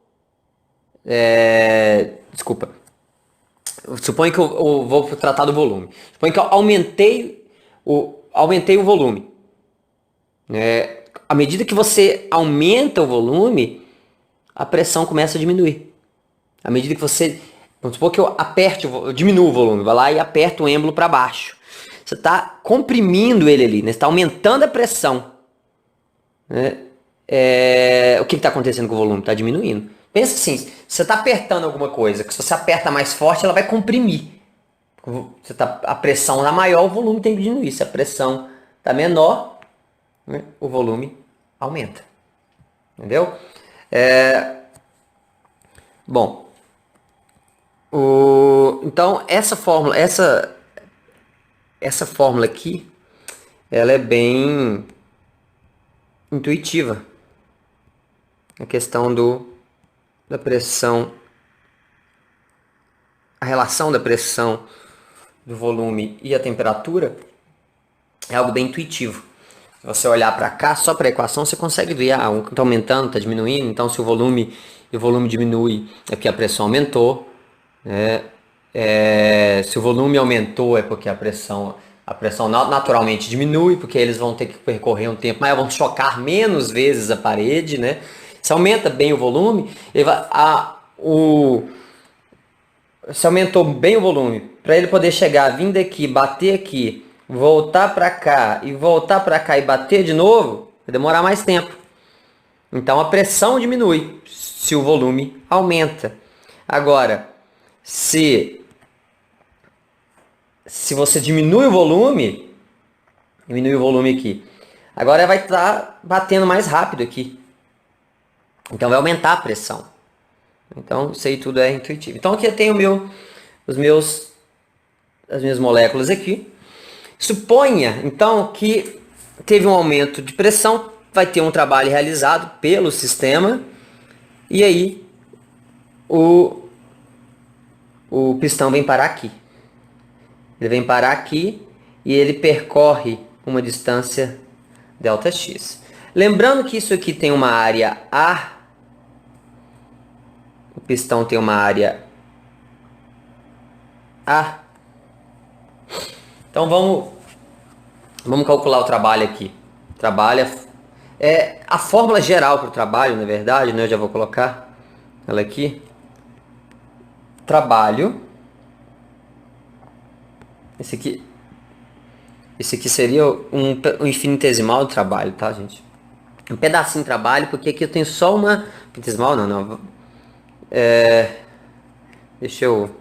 suponho que eu vou tratar do volume. Suponho que eu aumentei o volume. À medida que você aumenta o volume, a pressão começa a diminuir. À medida que você... Vamos supor que eu diminuo o volume, vai lá e aperto o êmbolo para baixo. Você está comprimindo ele ali, né? Você está aumentando a pressão. Né? O que está acontecendo com o volume? Está diminuindo. Pensa assim, você está apertando alguma coisa, que se você aperta mais forte, ela vai comprimir. A pressão está maior, o volume tem que diminuir. Se a pressão está menor, né, o volume aumenta. Entendeu? Bom, então essa fórmula aqui, ela é bem intuitiva. A questão da pressão, a relação da pressão, do volume e a temperatura é algo bem intuitivo. Se você olhar para cá, só para a equação, você consegue ver, um está aumentando, está diminuindo, então se o volume diminui é porque a pressão aumentou, né? Se o volume aumentou é porque a pressão naturalmente diminui, porque eles vão ter que percorrer um tempo maior, vão chocar menos vezes a parede, né? Se aumenta bem o volume, se aumentou bem o volume, para ele poder chegar, vir daqui, bater aqui, voltar para cá e bater de novo, vai demorar mais tempo. Então a pressão diminui se o volume aumenta. Agora, se você diminui o volume aqui, agora vai estar batendo mais rápido aqui. Então vai aumentar a pressão. Então isso aí tudo é intuitivo. Então aqui eu tenho as minhas moléculas aqui. Suponha então que teve um aumento de pressão, vai ter um trabalho realizado pelo sistema e aí o pistão vem parar aqui. Ele vem parar aqui e ele percorre uma distância ΔX. Lembrando que isso aqui tem uma área A, o pistão tem uma área A. Então vamos calcular o trabalho aqui. Trabalho a fórmula geral para o trabalho, na verdade, né? Eu já vou colocar ela aqui. Trabalho. Esse aqui seria um infinitesimal do trabalho, tá, gente? Um pedacinho de trabalho, porque aqui eu tenho só uma... Infinitesimal não. Deixa eu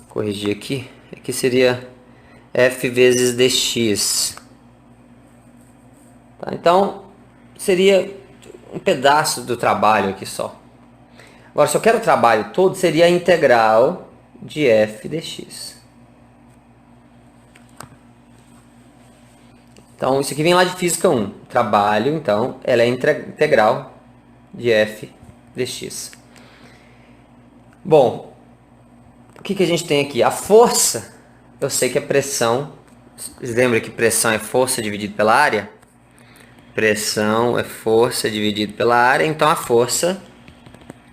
corrigir aqui. Aqui seria F vezes dx. Tá? Então, seria um pedaço do trabalho aqui só. Agora, se eu quero o trabalho todo, seria a integral de f dx. Então, isso aqui vem lá de Física 1. Trabalho, então, ela é integral de f dx. Bom, o que a gente tem aqui? A força, eu sei que é pressão. Vocês lembram que pressão é força dividido pela área? Pressão é força dividido pela área, então a força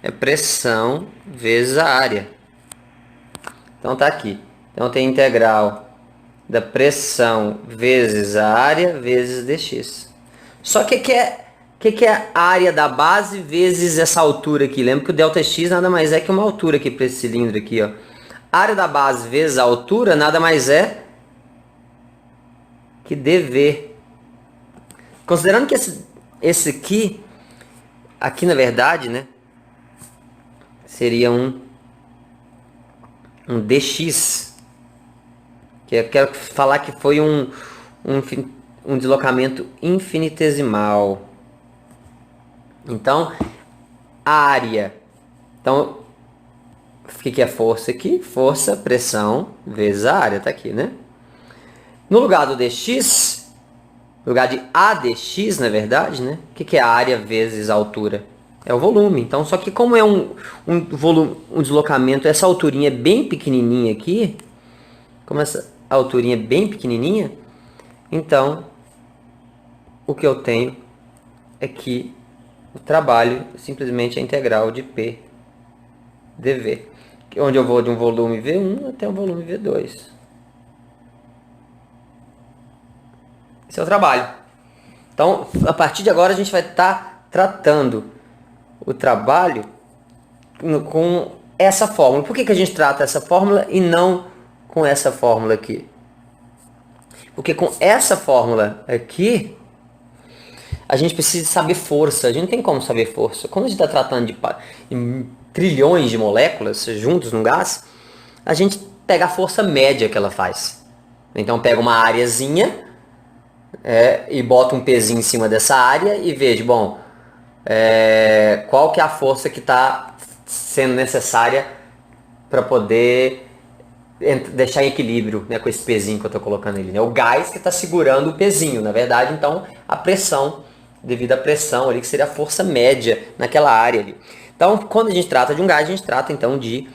é pressão vezes a área. Então tá aqui. Então tem integral da pressão vezes a área vezes dx. Só que que é a área da base vezes essa altura aqui? Lembra que o ΔX nada mais é que uma altura aqui para esse cilindro aqui, ó. A área da base vezes a altura nada mais é que dV. Considerando que esse aqui na verdade, né, seria um dx, que eu quero falar que foi um deslocamento infinitesimal. Então, a área. Então, o que é força aqui? Força, pressão, vezes a área, tá aqui, né? No lugar do dx, no lugar de ADX, na verdade, né? O que é a área vezes a altura? É o volume. Então, só que como é um deslocamento, essa alturinha é bem pequenininha aqui, como essa alturinha é bem pequenininha, então, o que eu tenho é que o trabalho simplesmente é integral de P dV, onde eu vou de um volume V1 até um volume V2. Esse é o trabalho. Então, a partir de agora, a gente vai estar tratando o trabalho com essa fórmula. Por que a gente trata essa fórmula e não com essa fórmula aqui? Porque com essa fórmula aqui, a gente precisa saber força. A gente não tem como saber força. Quando a gente está tratando de trilhões de moléculas juntos num gás, a gente pega a força média que ela faz. Então pega uma areazinha e bota um pezinho em cima dessa área e veja, bom, qual que é a força que está sendo necessária para poder deixar em equilíbrio, né, com esse pezinho que eu estou colocando ali. Né? O gás que está segurando o pezinho, na verdade, então a pressão, devido à pressão ali, que seria a força média naquela área ali. Então, quando a gente trata de um gás, a gente trata então de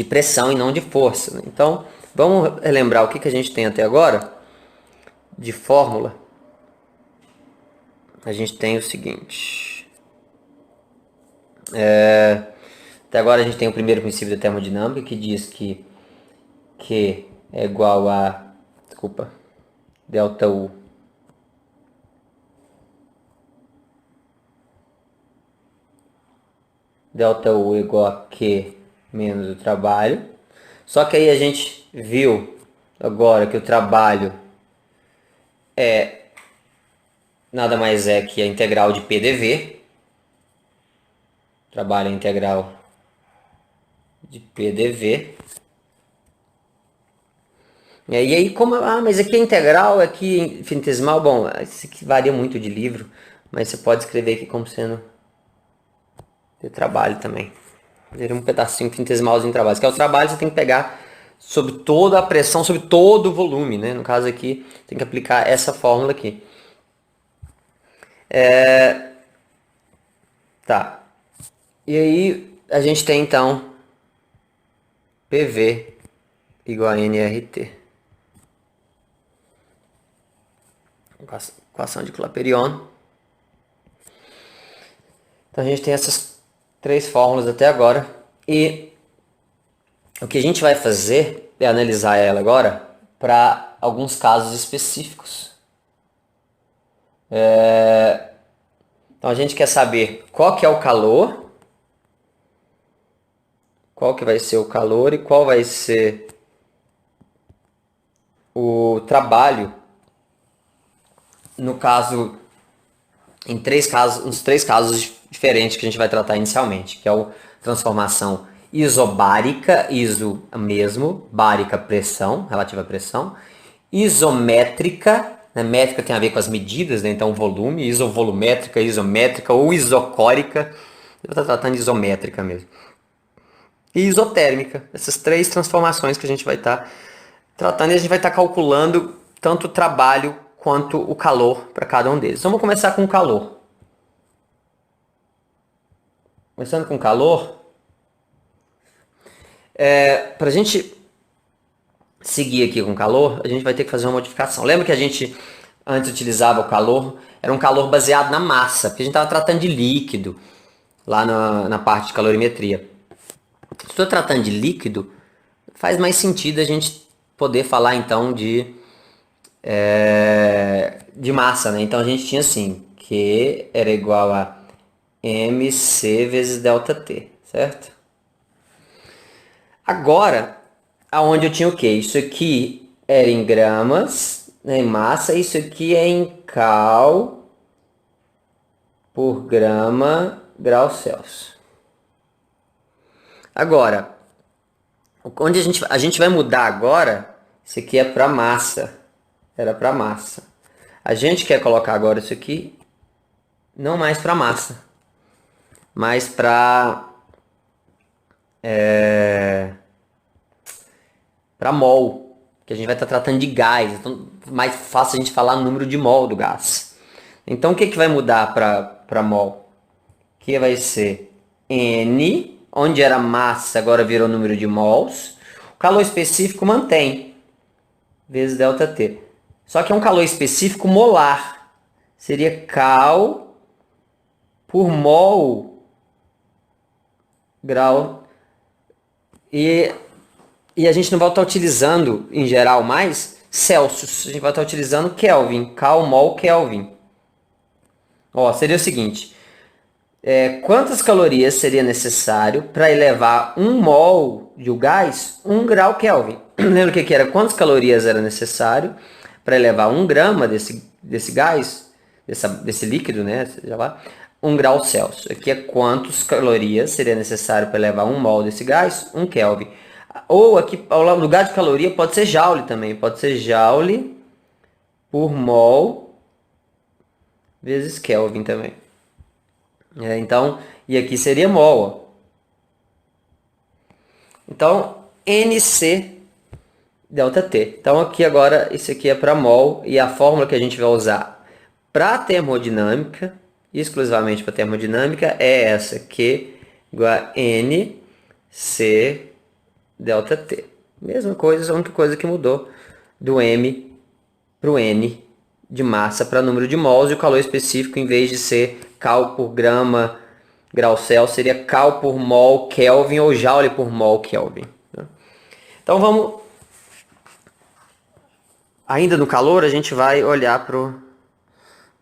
pressão e não de força. Né? Então, vamos relembrar o que a gente tem até agora de fórmula. A gente tem o seguinte. Até agora a gente tem o primeiro princípio da termodinâmica, que diz que Q é igual a, ΔU ΔU é igual a Q menos o trabalho. Só que aí a gente viu agora que o trabalho nada mais é que a integral de PdV. Trabalho é a integral de PdV. E aí, como, mas aqui é integral, aqui é infinitesimal, bom, isso aqui varia muito de livro, mas você pode escrever aqui como sendo de trabalho também. Fazer um pedacinho infinitesimalzinho de trabalho. Se quer o trabalho, você tem que pegar sobre toda a pressão, sobre todo o volume, né? No caso aqui, tem que aplicar essa fórmula aqui. Tá. E aí, a gente tem então PV igual a nRT. Equação de Clapeyron. Então a gente tem essas três fórmulas até agora. E o que a gente vai fazer é analisar ela agora para alguns casos específicos. Então a gente quer saber qual que é o calor, qual que vai ser o calor e qual vai ser o trabalho. No caso, nos três casos diferentes que a gente vai tratar inicialmente, que é a transformação isobárica, iso mesmo, bárica pressão, relativa à pressão, isométrica, né? Métrica tem a ver com as medidas, né? Então volume, isovolumétrica, isométrica ou isocórica. Eu vou estar tratando de isométrica mesmo. E isotérmica, essas três transformações que a gente vai estar tratando e a gente vai estar calculando tanto o trabalho quanto o calor para cada um deles. Então vamos começar com o calor. Começando com o calor, para a gente seguir aqui com calor, a gente vai ter que fazer uma modificação. Lembra que a gente antes utilizava o calor, era um calor baseado na massa, porque a gente estava tratando de líquido lá na parte de calorimetria. Se estou tratando de líquido, faz mais sentido a gente poder falar então de massa, né? Então a gente tinha assim, Q era igual a mc vezes ΔT, certo? Agora, aonde eu tinha o quê? Isso aqui era em gramas, né, em massa, isso aqui é em cal por grama grau Celsius. Agora, onde a gente vai mudar agora, isso aqui é para massa, era para massa. A gente quer colocar agora isso aqui, não mais para massa, mas para mol, que a gente vai estar tratando de gás, então mais fácil a gente falar o número de mol do gás. Então o que vai mudar para mol? Que vai ser N, onde era massa, agora virou número de mols. O calor específico mantém, vezes ΔT. Só que é um calor específico molar. Seria cal por mol grau. E a gente não vai estar utilizando, em geral, mais Celsius. A gente vai estar utilizando Kelvin. Cal, mol, Kelvin. Ó, seria o seguinte. Quantas calorias seria necessário para elevar 1 mol de gás 1 grau Kelvin? Lembra o que era? Quantas calorias era necessário para elevar 1 grama desse gás, desse líquido, né? Já lá, 1 grau Celsius. Aqui é quantas calorias seria necessário para elevar 1 mol desse gás 1 Kelvin. Ou aqui, ao lugar de caloria, pode ser joule também. Pode ser joule por mol vezes Kelvin também. Então, e aqui seria mol. Ó. Então, NC ΔT. Então, aqui agora, isso aqui é para mol. E a fórmula que a gente vai usar para termodinâmica, exclusivamente para termodinâmica, é essa. Q igual a NC ΔT. Mesma coisa, a única coisa que mudou do M para o N de massa para número de mols, e o calor específico, em vez de ser cal por grama grau Celsius, seria cal por mol Kelvin ou joule por mol Kelvin. Então vamos, ainda no calor, a gente vai olhar para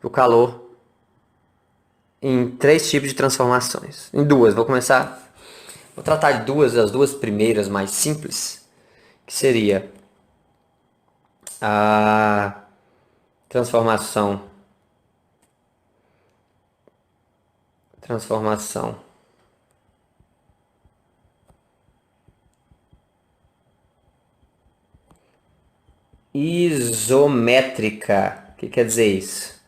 o calor em 3 tipos de transformações. Em 2, vou tratar de as duas primeiras mais simples, que seria a transformação isométrica. O que quer dizer isso?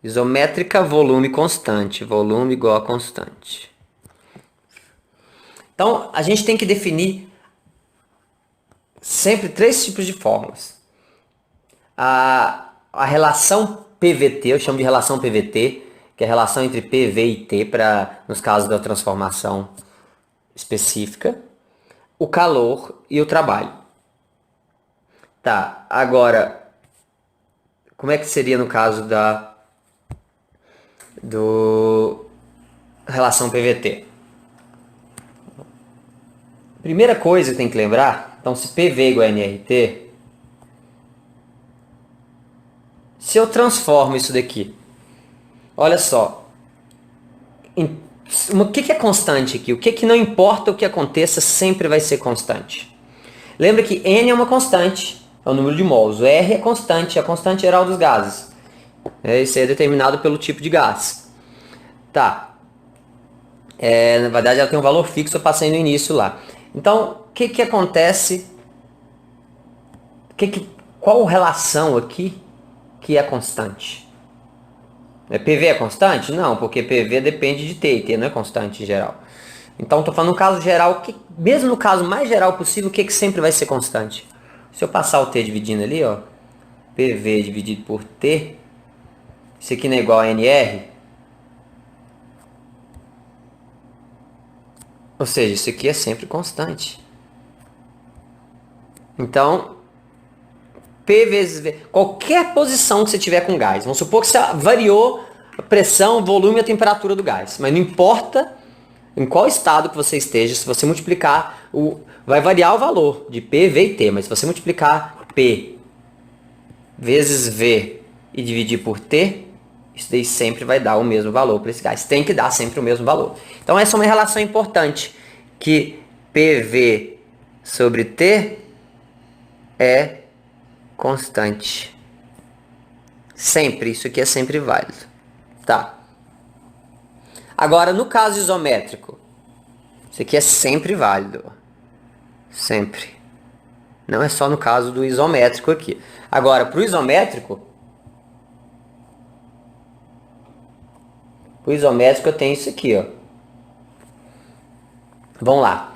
Isométrica, volume constante. Volume igual a constante. Então, a gente tem que definir sempre 3 tipos de fórmulas. A relação PVT, eu chamo de relação PVT, que é a relação entre PV e T, nos casos da transformação específica, o calor e o trabalho. Tá, agora, como é que seria no caso da relação PVT? Primeira coisa que tem que lembrar, então se PV é igual a nRT, se eu transformo isso daqui, olha só, o que é constante aqui? O que não importa o que aconteça, sempre vai ser constante. Lembra que N é uma constante, é o número de mols. O R é constante, é a constante geral dos gases. Isso é determinado pelo tipo de gás. Tá. Na verdade, ela tem um valor fixo, eu passei no início lá. Então, o que acontece? Qual relação aqui que é constante? PV é constante? Não, porque PV depende de T, e T não é constante em geral. Então, estou falando no caso geral, mesmo no caso mais geral possível, o que sempre vai ser constante? Se eu passar o T dividindo ali, ó, PV dividido por T, isso aqui não é igual a NR? Ou seja, isso aqui é sempre constante. Então, P vezes V, qualquer posição que você tiver com gás, vamos supor que você variou a pressão, o volume e a temperatura do gás, mas não importa em qual estado que você esteja, se você multiplicar, vai variar o valor de P, V e T, mas se você multiplicar P vezes V e dividir por T, isso daí sempre vai dar o mesmo valor para esse gás. Tem que dar sempre o mesmo valor. Então essa é uma relação importante, que PV sobre T é constante. Sempre, isso aqui é sempre válido. Tá. Agora, no caso isométrico, isso aqui é sempre válido. Sempre. Não é só no caso do isométrico aqui. Agora, para o isométrico, eu tenho isso aqui, ó. Vamos lá.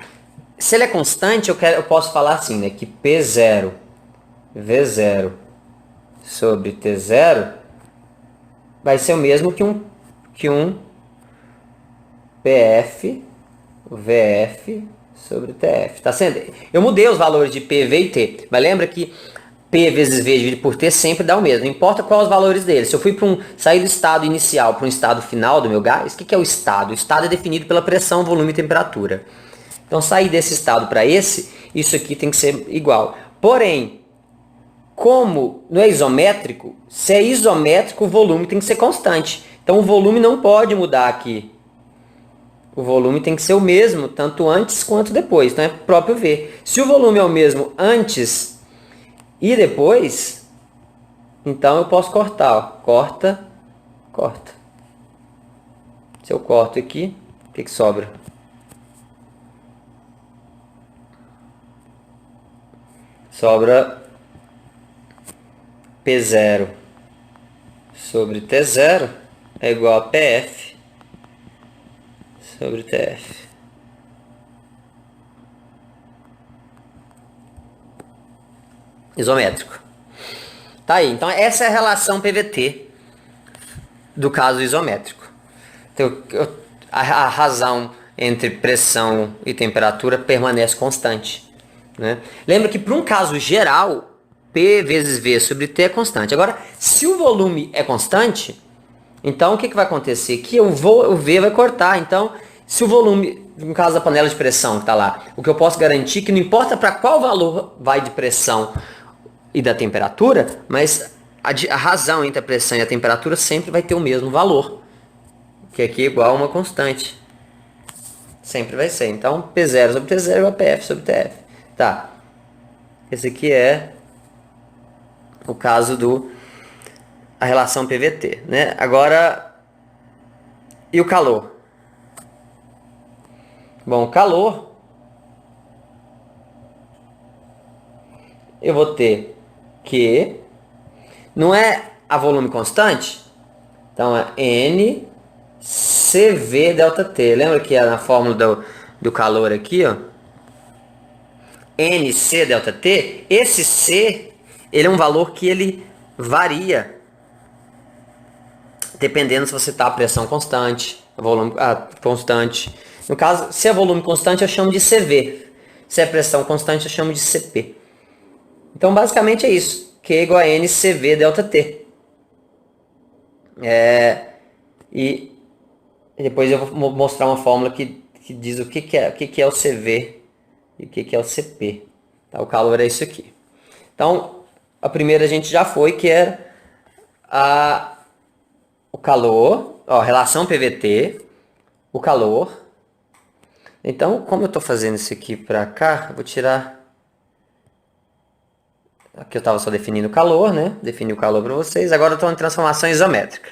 Se ele é constante, eu posso falar assim, né? Que P0, V0 sobre T0 vai ser o mesmo que um PF, VF sobre TF. Tá sendo? Eu mudei os valores de P, V e T. Mas lembra que P vezes V dividido por T sempre dá o mesmo. Não importa quais os valores dele. Se eu fui sair do estado inicial para um estado final do meu gás, o que é o estado? O estado é definido pela pressão, volume e temperatura. Então, sair desse estado para esse, isso aqui tem que ser igual. Porém, como não é isométrico, se é isométrico, o volume tem que ser constante. Então, o volume não pode mudar aqui. O volume tem que ser o mesmo, tanto antes quanto depois. Então, é próprio V. Se o volume é o mesmo antes e depois, então eu posso cortar. Ó. Corta, corta. Se eu corto aqui, o que sobra? Sobra P0 sobre T0 é igual a PF sobre TF. Isométrico. Tá aí. Então, essa é a relação PVT do caso isométrico. Então, a razão entre pressão e temperatura permanece constante. Né? Lembra que para um caso geral, P vezes V sobre T é constante. Agora, se o volume é constante, então o que vai acontecer? Que o V vai cortar. Então, se o volume, no caso da panela de pressão que está lá, o que eu posso garantir é que não importa para qual valor vai de pressão e da temperatura, mas a razão entre a pressão e a temperatura sempre vai ter o mesmo valor, que aqui é igual a uma constante. Sempre vai ser. Então, P0 sobre T0 é igual a PF sobre TF. Tá. Esse aqui é o caso a relação PVT, né? Agora, e o calor? Bom, o calor, eu vou ter que, não é a volume constante? Então, é N CV delta T. Lembra que é na fórmula do calor aqui, ó? NC delta T. Esse C, ele é um valor que ele varia dependendo se você está a pressão constante, volume constante. No caso, se é volume constante, eu chamo de CV. Se é pressão constante, eu chamo de CP. Então, basicamente é isso. Q é igual a N CV delta T. E depois eu vou mostrar uma fórmula que diz o que é o CV e o que é o CP. Tá? O calor é isso aqui. Então, a primeira a gente já foi, que era o calor, ó, relação PVT, o calor. Então, como eu estou fazendo isso aqui para cá, eu vou tirar... Aqui eu estava só definindo o calor, né? Defini o calor para vocês. Agora eu estou em transformação isométrica.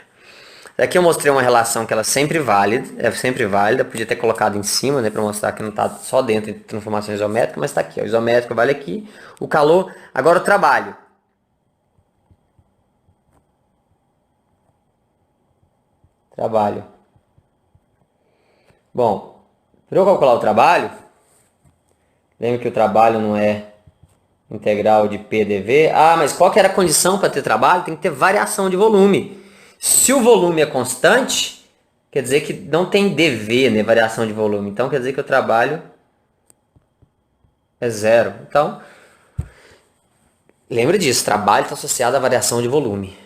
Aqui eu mostrei uma relação que ela é sempre válida. Podia ter colocado em cima, né? Para mostrar que não está só dentro de transformação isométrica, mas está aqui. Ó, isométrico vale aqui. O calor. Agora o trabalho. Trabalho. Bom, para eu calcular o trabalho, lembra que o trabalho não é integral de P dV. Ah, mas qual que era a condição para ter trabalho? Tem que ter variação de volume. Se o volume é constante, quer dizer que não tem dV, né, variação de volume. Então, quer dizer que o trabalho é zero. Então, lembra disso, trabalho está associado à variação de volume.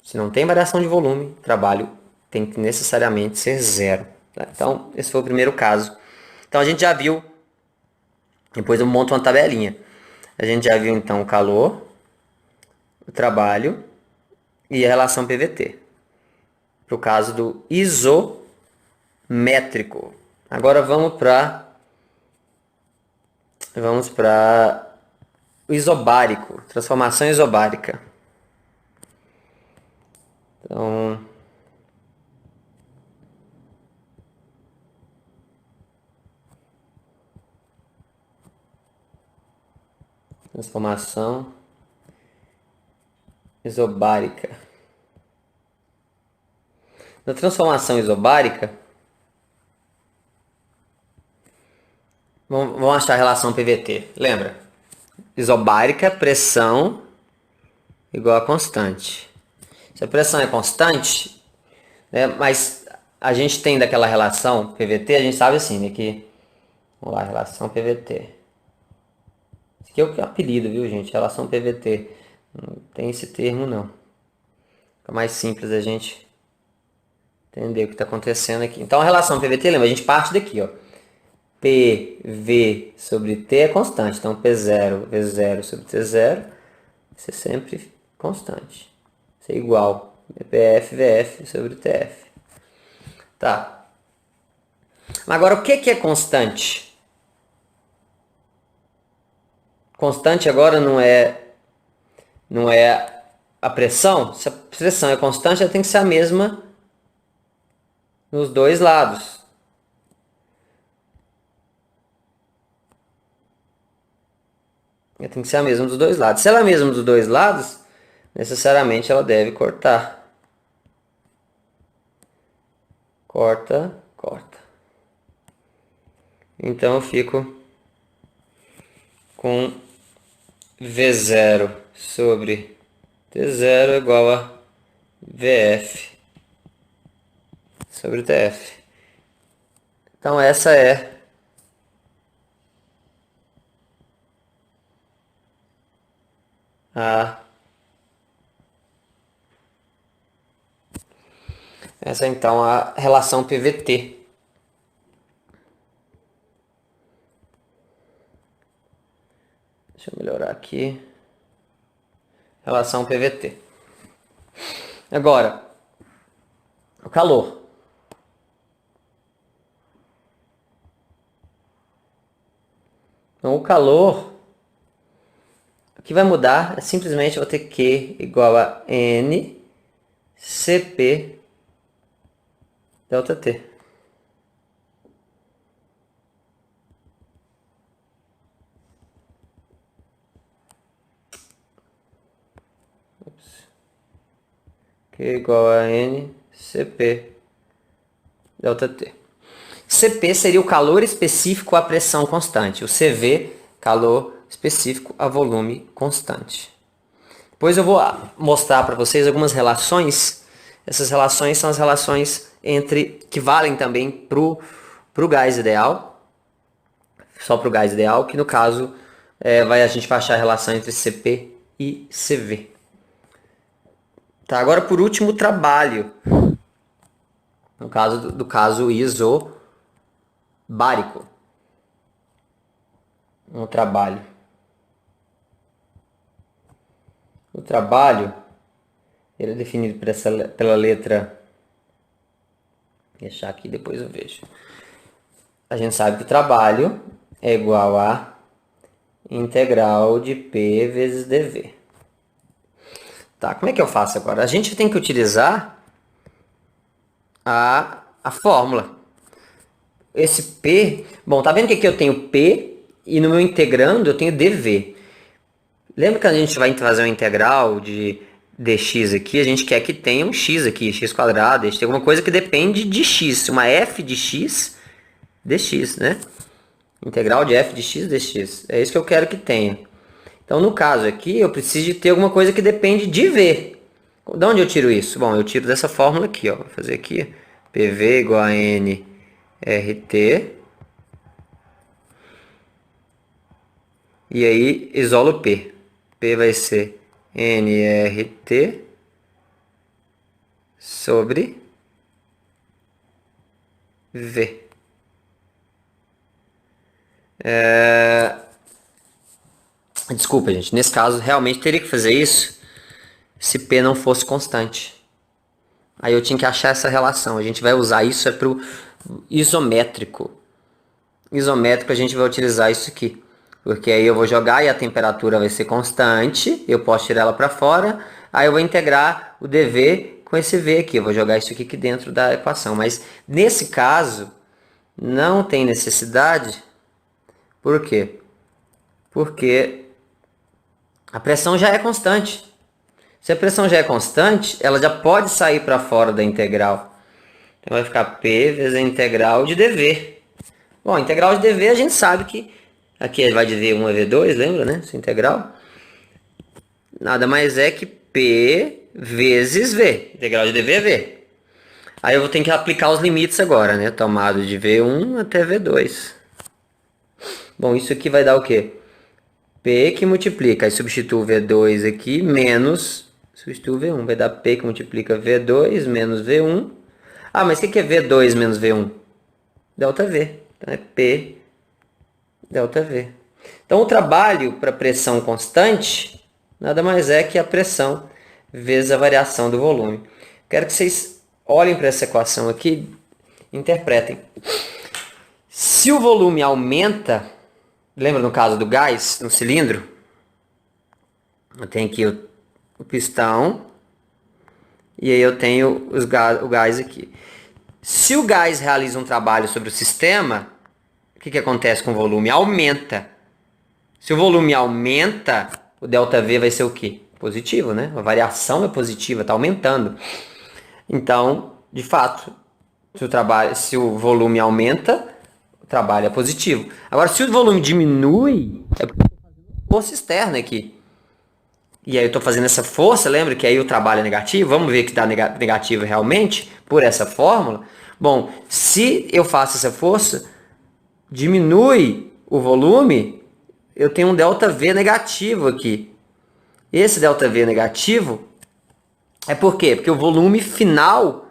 Se não tem variação de volume, trabalho tem que necessariamente ser zero. Tá? Então, esse foi o primeiro caso. Então, a gente já viu, depois eu monto uma tabelinha. A gente já viu, então, o calor, o trabalho e a relação PVT. Para o caso do isométrico. Agora vamos para o isobárico, transformação isobárica. Então, transformação isobárica. Na transformação isobárica, vamos achar a relação PVT. Lembra? Isobárica, pressão igual a constante. Se a pressão é constante, né, mas a gente tem daquela relação PVT, a gente sabe assim, né, que, vamos lá, relação PVT. Esse aqui é o apelido, viu, gente? Relação PVT. Não tem esse termo, não. Fica mais simples a gente entender o que está acontecendo aqui. Então, a relação PVT, lembra? A gente parte daqui, ó. PV sobre T é constante. Então, P0 V0 sobre T0, isso é sempre constante. Isso é igual PF VF sobre TF. Tá. Agora, o que é constante? Constante agora não é a pressão. Se a pressão é constante, ela tem que ser a mesma nos dois lados. Ela tem que ser a mesma dos dois lados. Se ela é a mesma dos dois lados, necessariamente ela deve cortar. Corta, corta. Então eu fico com V0 sobre T0 igual a VF sobre TF. Então essa é então a relação PVT. Deixa eu melhorar aqui. Relação PVT. Agora, o calor. Então, o calor, o que vai mudar é simplesmente eu vou ter Q igual a N CP delta T. Q igual a N CP delta T. CP seria o calor específico à pressão constante. O CV, calor específico a volume constante. Depois eu vou mostrar para vocês algumas relações. Essas relações são as relações que valem também para o gás ideal. Só para o gás ideal, que no caso a gente vai achar a relação entre CP e CV. Tá, agora por último o trabalho. No caso do caso isobárico. O trabalho. O trabalho ele é definido pela letra. Vou deixar aqui, depois eu vejo. A gente sabe que o trabalho é igual a integral de P vezes dV. Tá, como é que eu faço agora? A gente tem que utilizar a fórmula. Esse P... Bom, tá vendo que aqui eu tenho P e no meu integrando eu tenho dV. Lembra que a gente vai fazer uma integral de dx aqui, a gente quer que tenha um x aqui, x quadrado, a gente tem alguma coisa que depende de x, uma f de x dx, né? Integral de f de x dx, é isso que eu quero que tenha. Então, no caso aqui, eu preciso de ter alguma coisa que depende de v. De onde eu tiro isso? Bom, eu tiro dessa fórmula aqui, ó. Vou fazer aqui, PV igual a nRT. E aí, isolo P. P vai ser nRT sobre V. Desculpa, gente. Nesse caso, realmente teria que fazer isso se P não fosse constante. Aí eu tinha que achar essa relação. A gente vai usar isso para o isométrico. Isométrico a gente vai utilizar isso aqui. Porque aí eu vou jogar e a temperatura vai ser constante. Eu posso tirar ela para fora. Aí eu vou integrar o dV com esse V aqui. Eu vou jogar isso aqui dentro da equação. Mas nesse caso, não tem necessidade. Por quê? Porque a pressão já é constante. Se a pressão já é constante, ela já pode sair para fora da integral. Então vai ficar P vezes a integral de dV. Bom, a integral de dV a gente sabe que aqui vai de V1 a V2, lembra, né? Essa integral. Nada mais é que P vezes V. Integral de dV é V. Aí eu vou ter que aplicar os limites agora, né? Tomado de V1 até V2. Bom, isso aqui vai dar o quê? P que multiplica, aí substituo V2 aqui, menos, substituo V1, vai dar P que multiplica V2 menos V1. Ah, mas o que é V2 menos V1? Delta V. Então é P delta V. Então o trabalho para pressão constante nada mais é que a pressão vezes a variação do volume. Quero que vocês olhem para essa equação aqui e interpretem. Se o volume aumenta, lembra no caso do gás, no cilindro? Eu tenho aqui o pistão e aí eu tenho o gás aqui. Se o gás realiza um trabalho sobre o sistema, o que acontece com o volume? Aumenta. Se o volume aumenta, o ΔV vai ser o quê? Positivo, né? A variação é positiva, está aumentando. Então, de fato, se o volume aumenta, o trabalho é positivo. Agora, se o volume diminui, é porque eu estou fazendo força externa aqui. E aí eu estou fazendo essa força, lembra que aí o trabalho é negativo? Vamos ver que dá negativo realmente por essa fórmula. Bom, se eu faço essa força, diminui o volume, eu tenho um ΔV negativo aqui. Esse ΔV negativo é por quê? Porque o volume final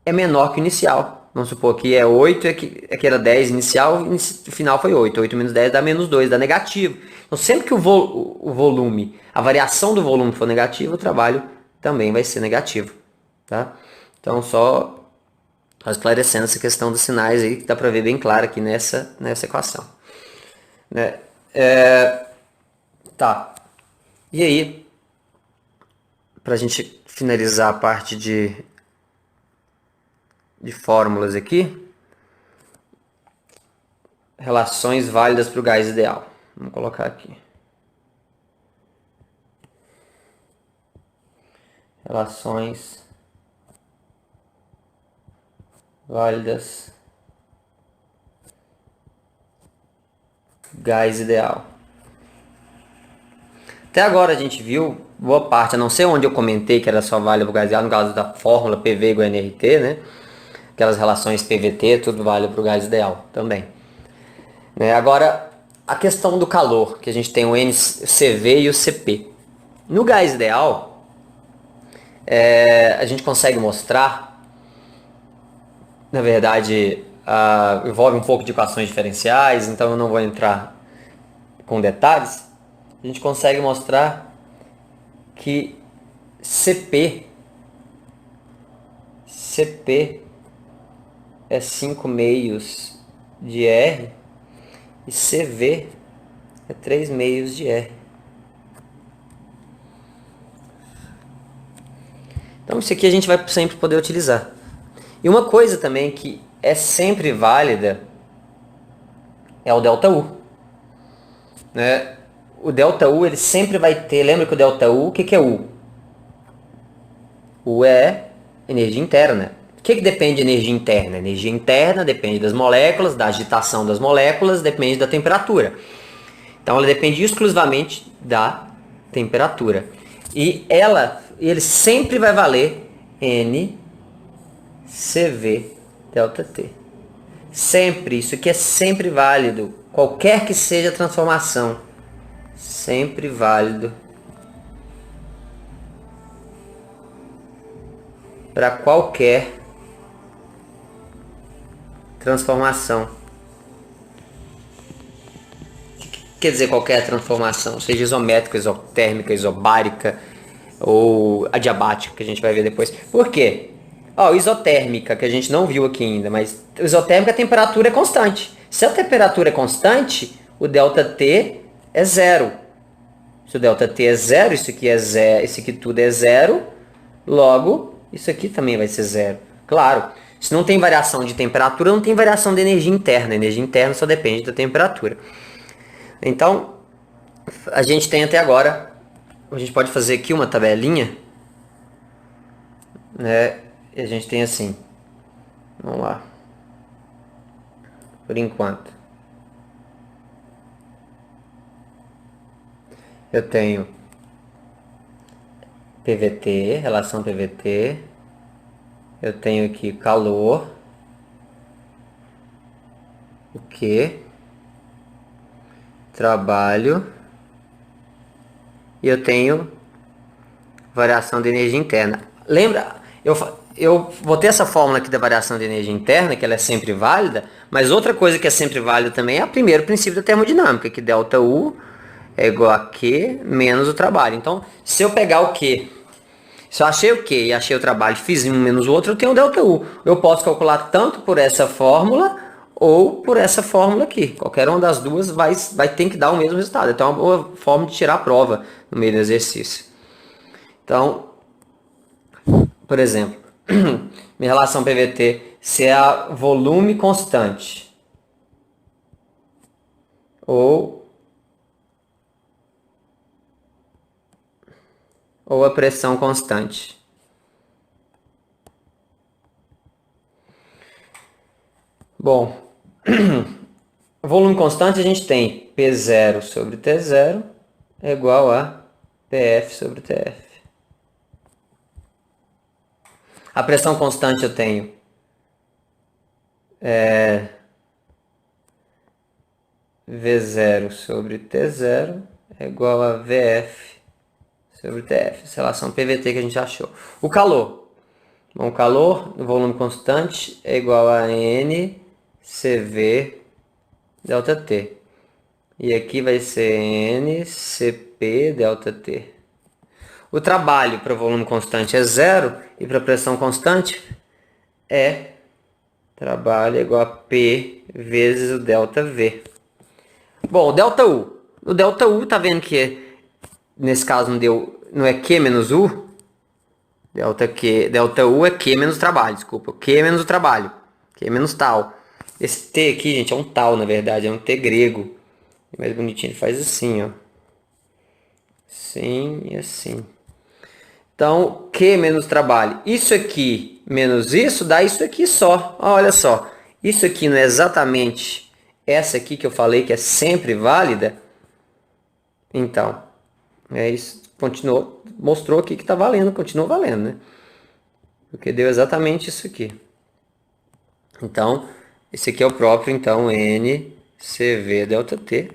é menor que o inicial. Vamos supor que é 8, aqui era 10 inicial, o final foi 8. 8 menos 10 dá menos 2, dá negativo. Então sempre que o volume, a variação do volume for negativa, o trabalho também vai ser negativo. Tá? Então só esclarecendo essa questão dos sinais aí, que dá para ver bem claro aqui nessa equação. Né? Tá. E aí, para a gente finalizar a parte de fórmulas aqui, relações válidas para o gás ideal. Vamos colocar aqui. Relações válidas gás ideal. Até agora a gente viu boa parte, a não ser onde eu comentei que era só válida para o gás ideal, no caso da fórmula PV igual a nRT, né? Aquelas relações PVT, tudo vale para o gás ideal também. Né? Agora, a questão do calor, que a gente tem o NCV e o CP. No gás ideal, a gente consegue mostrar, na verdade, envolve um pouco de equações diferenciais, então eu não vou entrar com detalhes. A gente consegue mostrar que CP é 5 meios de R e CV é 3 meios de R. Então isso aqui a gente vai sempre poder utilizar. E uma coisa também que é sempre válida é o ΔU. Né? O ΔU ele sempre vai ter, lembra que o ΔU, o que é U? U é energia interna. O que depende de energia interna? Energia interna depende das moléculas, da agitação das moléculas, depende da temperatura. Então ela depende exclusivamente da temperatura. E ele sempre vai valer NCV delta T. Sempre, isso aqui é sempre válido. Qualquer que seja a transformação, sempre válido para qualquer transformação. O que quer dizer qualquer transformação? Seja isométrica, isotérmica, isobárica ou adiabática, que a gente vai ver depois. Por quê? Isotérmica, que a gente não viu aqui ainda, mas isotérmica a temperatura é constante. Se a temperatura é constante, o ΔT é zero. Se o ΔT é zero, isso aqui é zero, isso aqui tudo é zero, logo isso aqui também vai ser zero. Claro, se não tem variação de temperatura, não tem variação de energia interna. A energia interna só depende da temperatura. Então, a gente tem até agora, a gente pode fazer aqui uma tabelinha, né? E a gente tem assim, vamos lá, por enquanto. Eu tenho PVT, relação PVT. Eu tenho aqui calor. O que? Trabalho. E eu tenho variação de energia interna. Lembra? Eu botei essa fórmula aqui da variação de energia interna, que ela é sempre válida, mas outra coisa que é sempre válida também é o primeiro princípio da termodinâmica, que ΔU é igual a Q menos o trabalho. Então, se eu pegar o Q, se eu achei o Q e achei o trabalho, fiz um menos o outro, eu tenho o ΔU. Eu posso calcular tanto por essa fórmula ou por essa fórmula aqui. Qualquer uma das duas vai ter que dar o mesmo resultado. Então, é uma boa forma de tirar a prova no meio do exercício. Então, por exemplo, minha relação PVT, se é a volume constante ou a pressão constante. Bom, volume constante a gente tem P0 sobre T0 é igual a PF sobre TF. A pressão constante eu tenho V0 sobre T0 é igual a VF sobre TF, essa relação PVT que a gente achou. O calor. Bom, o calor, o volume constante, é igual a NCV ΔT. E aqui vai ser NCP ΔT. O trabalho para volume constante é zero e para pressão constante é trabalho é igual a P vezes o ΔV. Bom, o ΔU. O ΔU, tá vendo que nesse caso não é Q menos U? ΔU é Q menos trabalho, desculpa. Q menos o trabalho. Q menos tal. Esse T aqui, gente, é um tal, na verdade. É um T grego. É mais bonitinho, ele faz assim, ó. Assim e assim. Então, Q menos trabalho. Isso aqui menos isso dá isso aqui só. Olha só. Isso aqui não é exatamente essa aqui que eu falei que é sempre válida? Então, é isso. Continuou, mostrou aqui que está valendo, continua valendo, né? Porque deu exatamente isso aqui. Então, esse aqui é o próprio, então, NCV ΔT.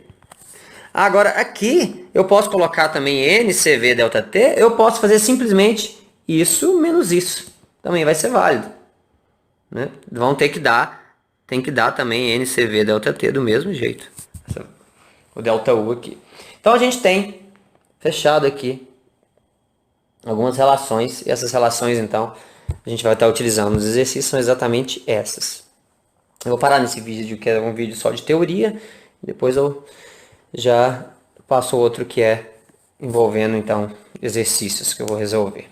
Agora, aqui, eu posso colocar também NCV ΔT, eu posso fazer simplesmente isso menos isso. Também vai ser válido. Né? Vão ter que dar, tem que dar também NCV ΔT do mesmo jeito. O ΔU aqui. Então, a gente tem fechado aqui algumas relações, e essas relações, então, a gente vai estar utilizando nos exercícios, são exatamente essas. Eu vou parar nesse vídeo, que é um vídeo só de teoria, depois eu já passo outro que é envolvendo, então, exercícios que eu vou resolver.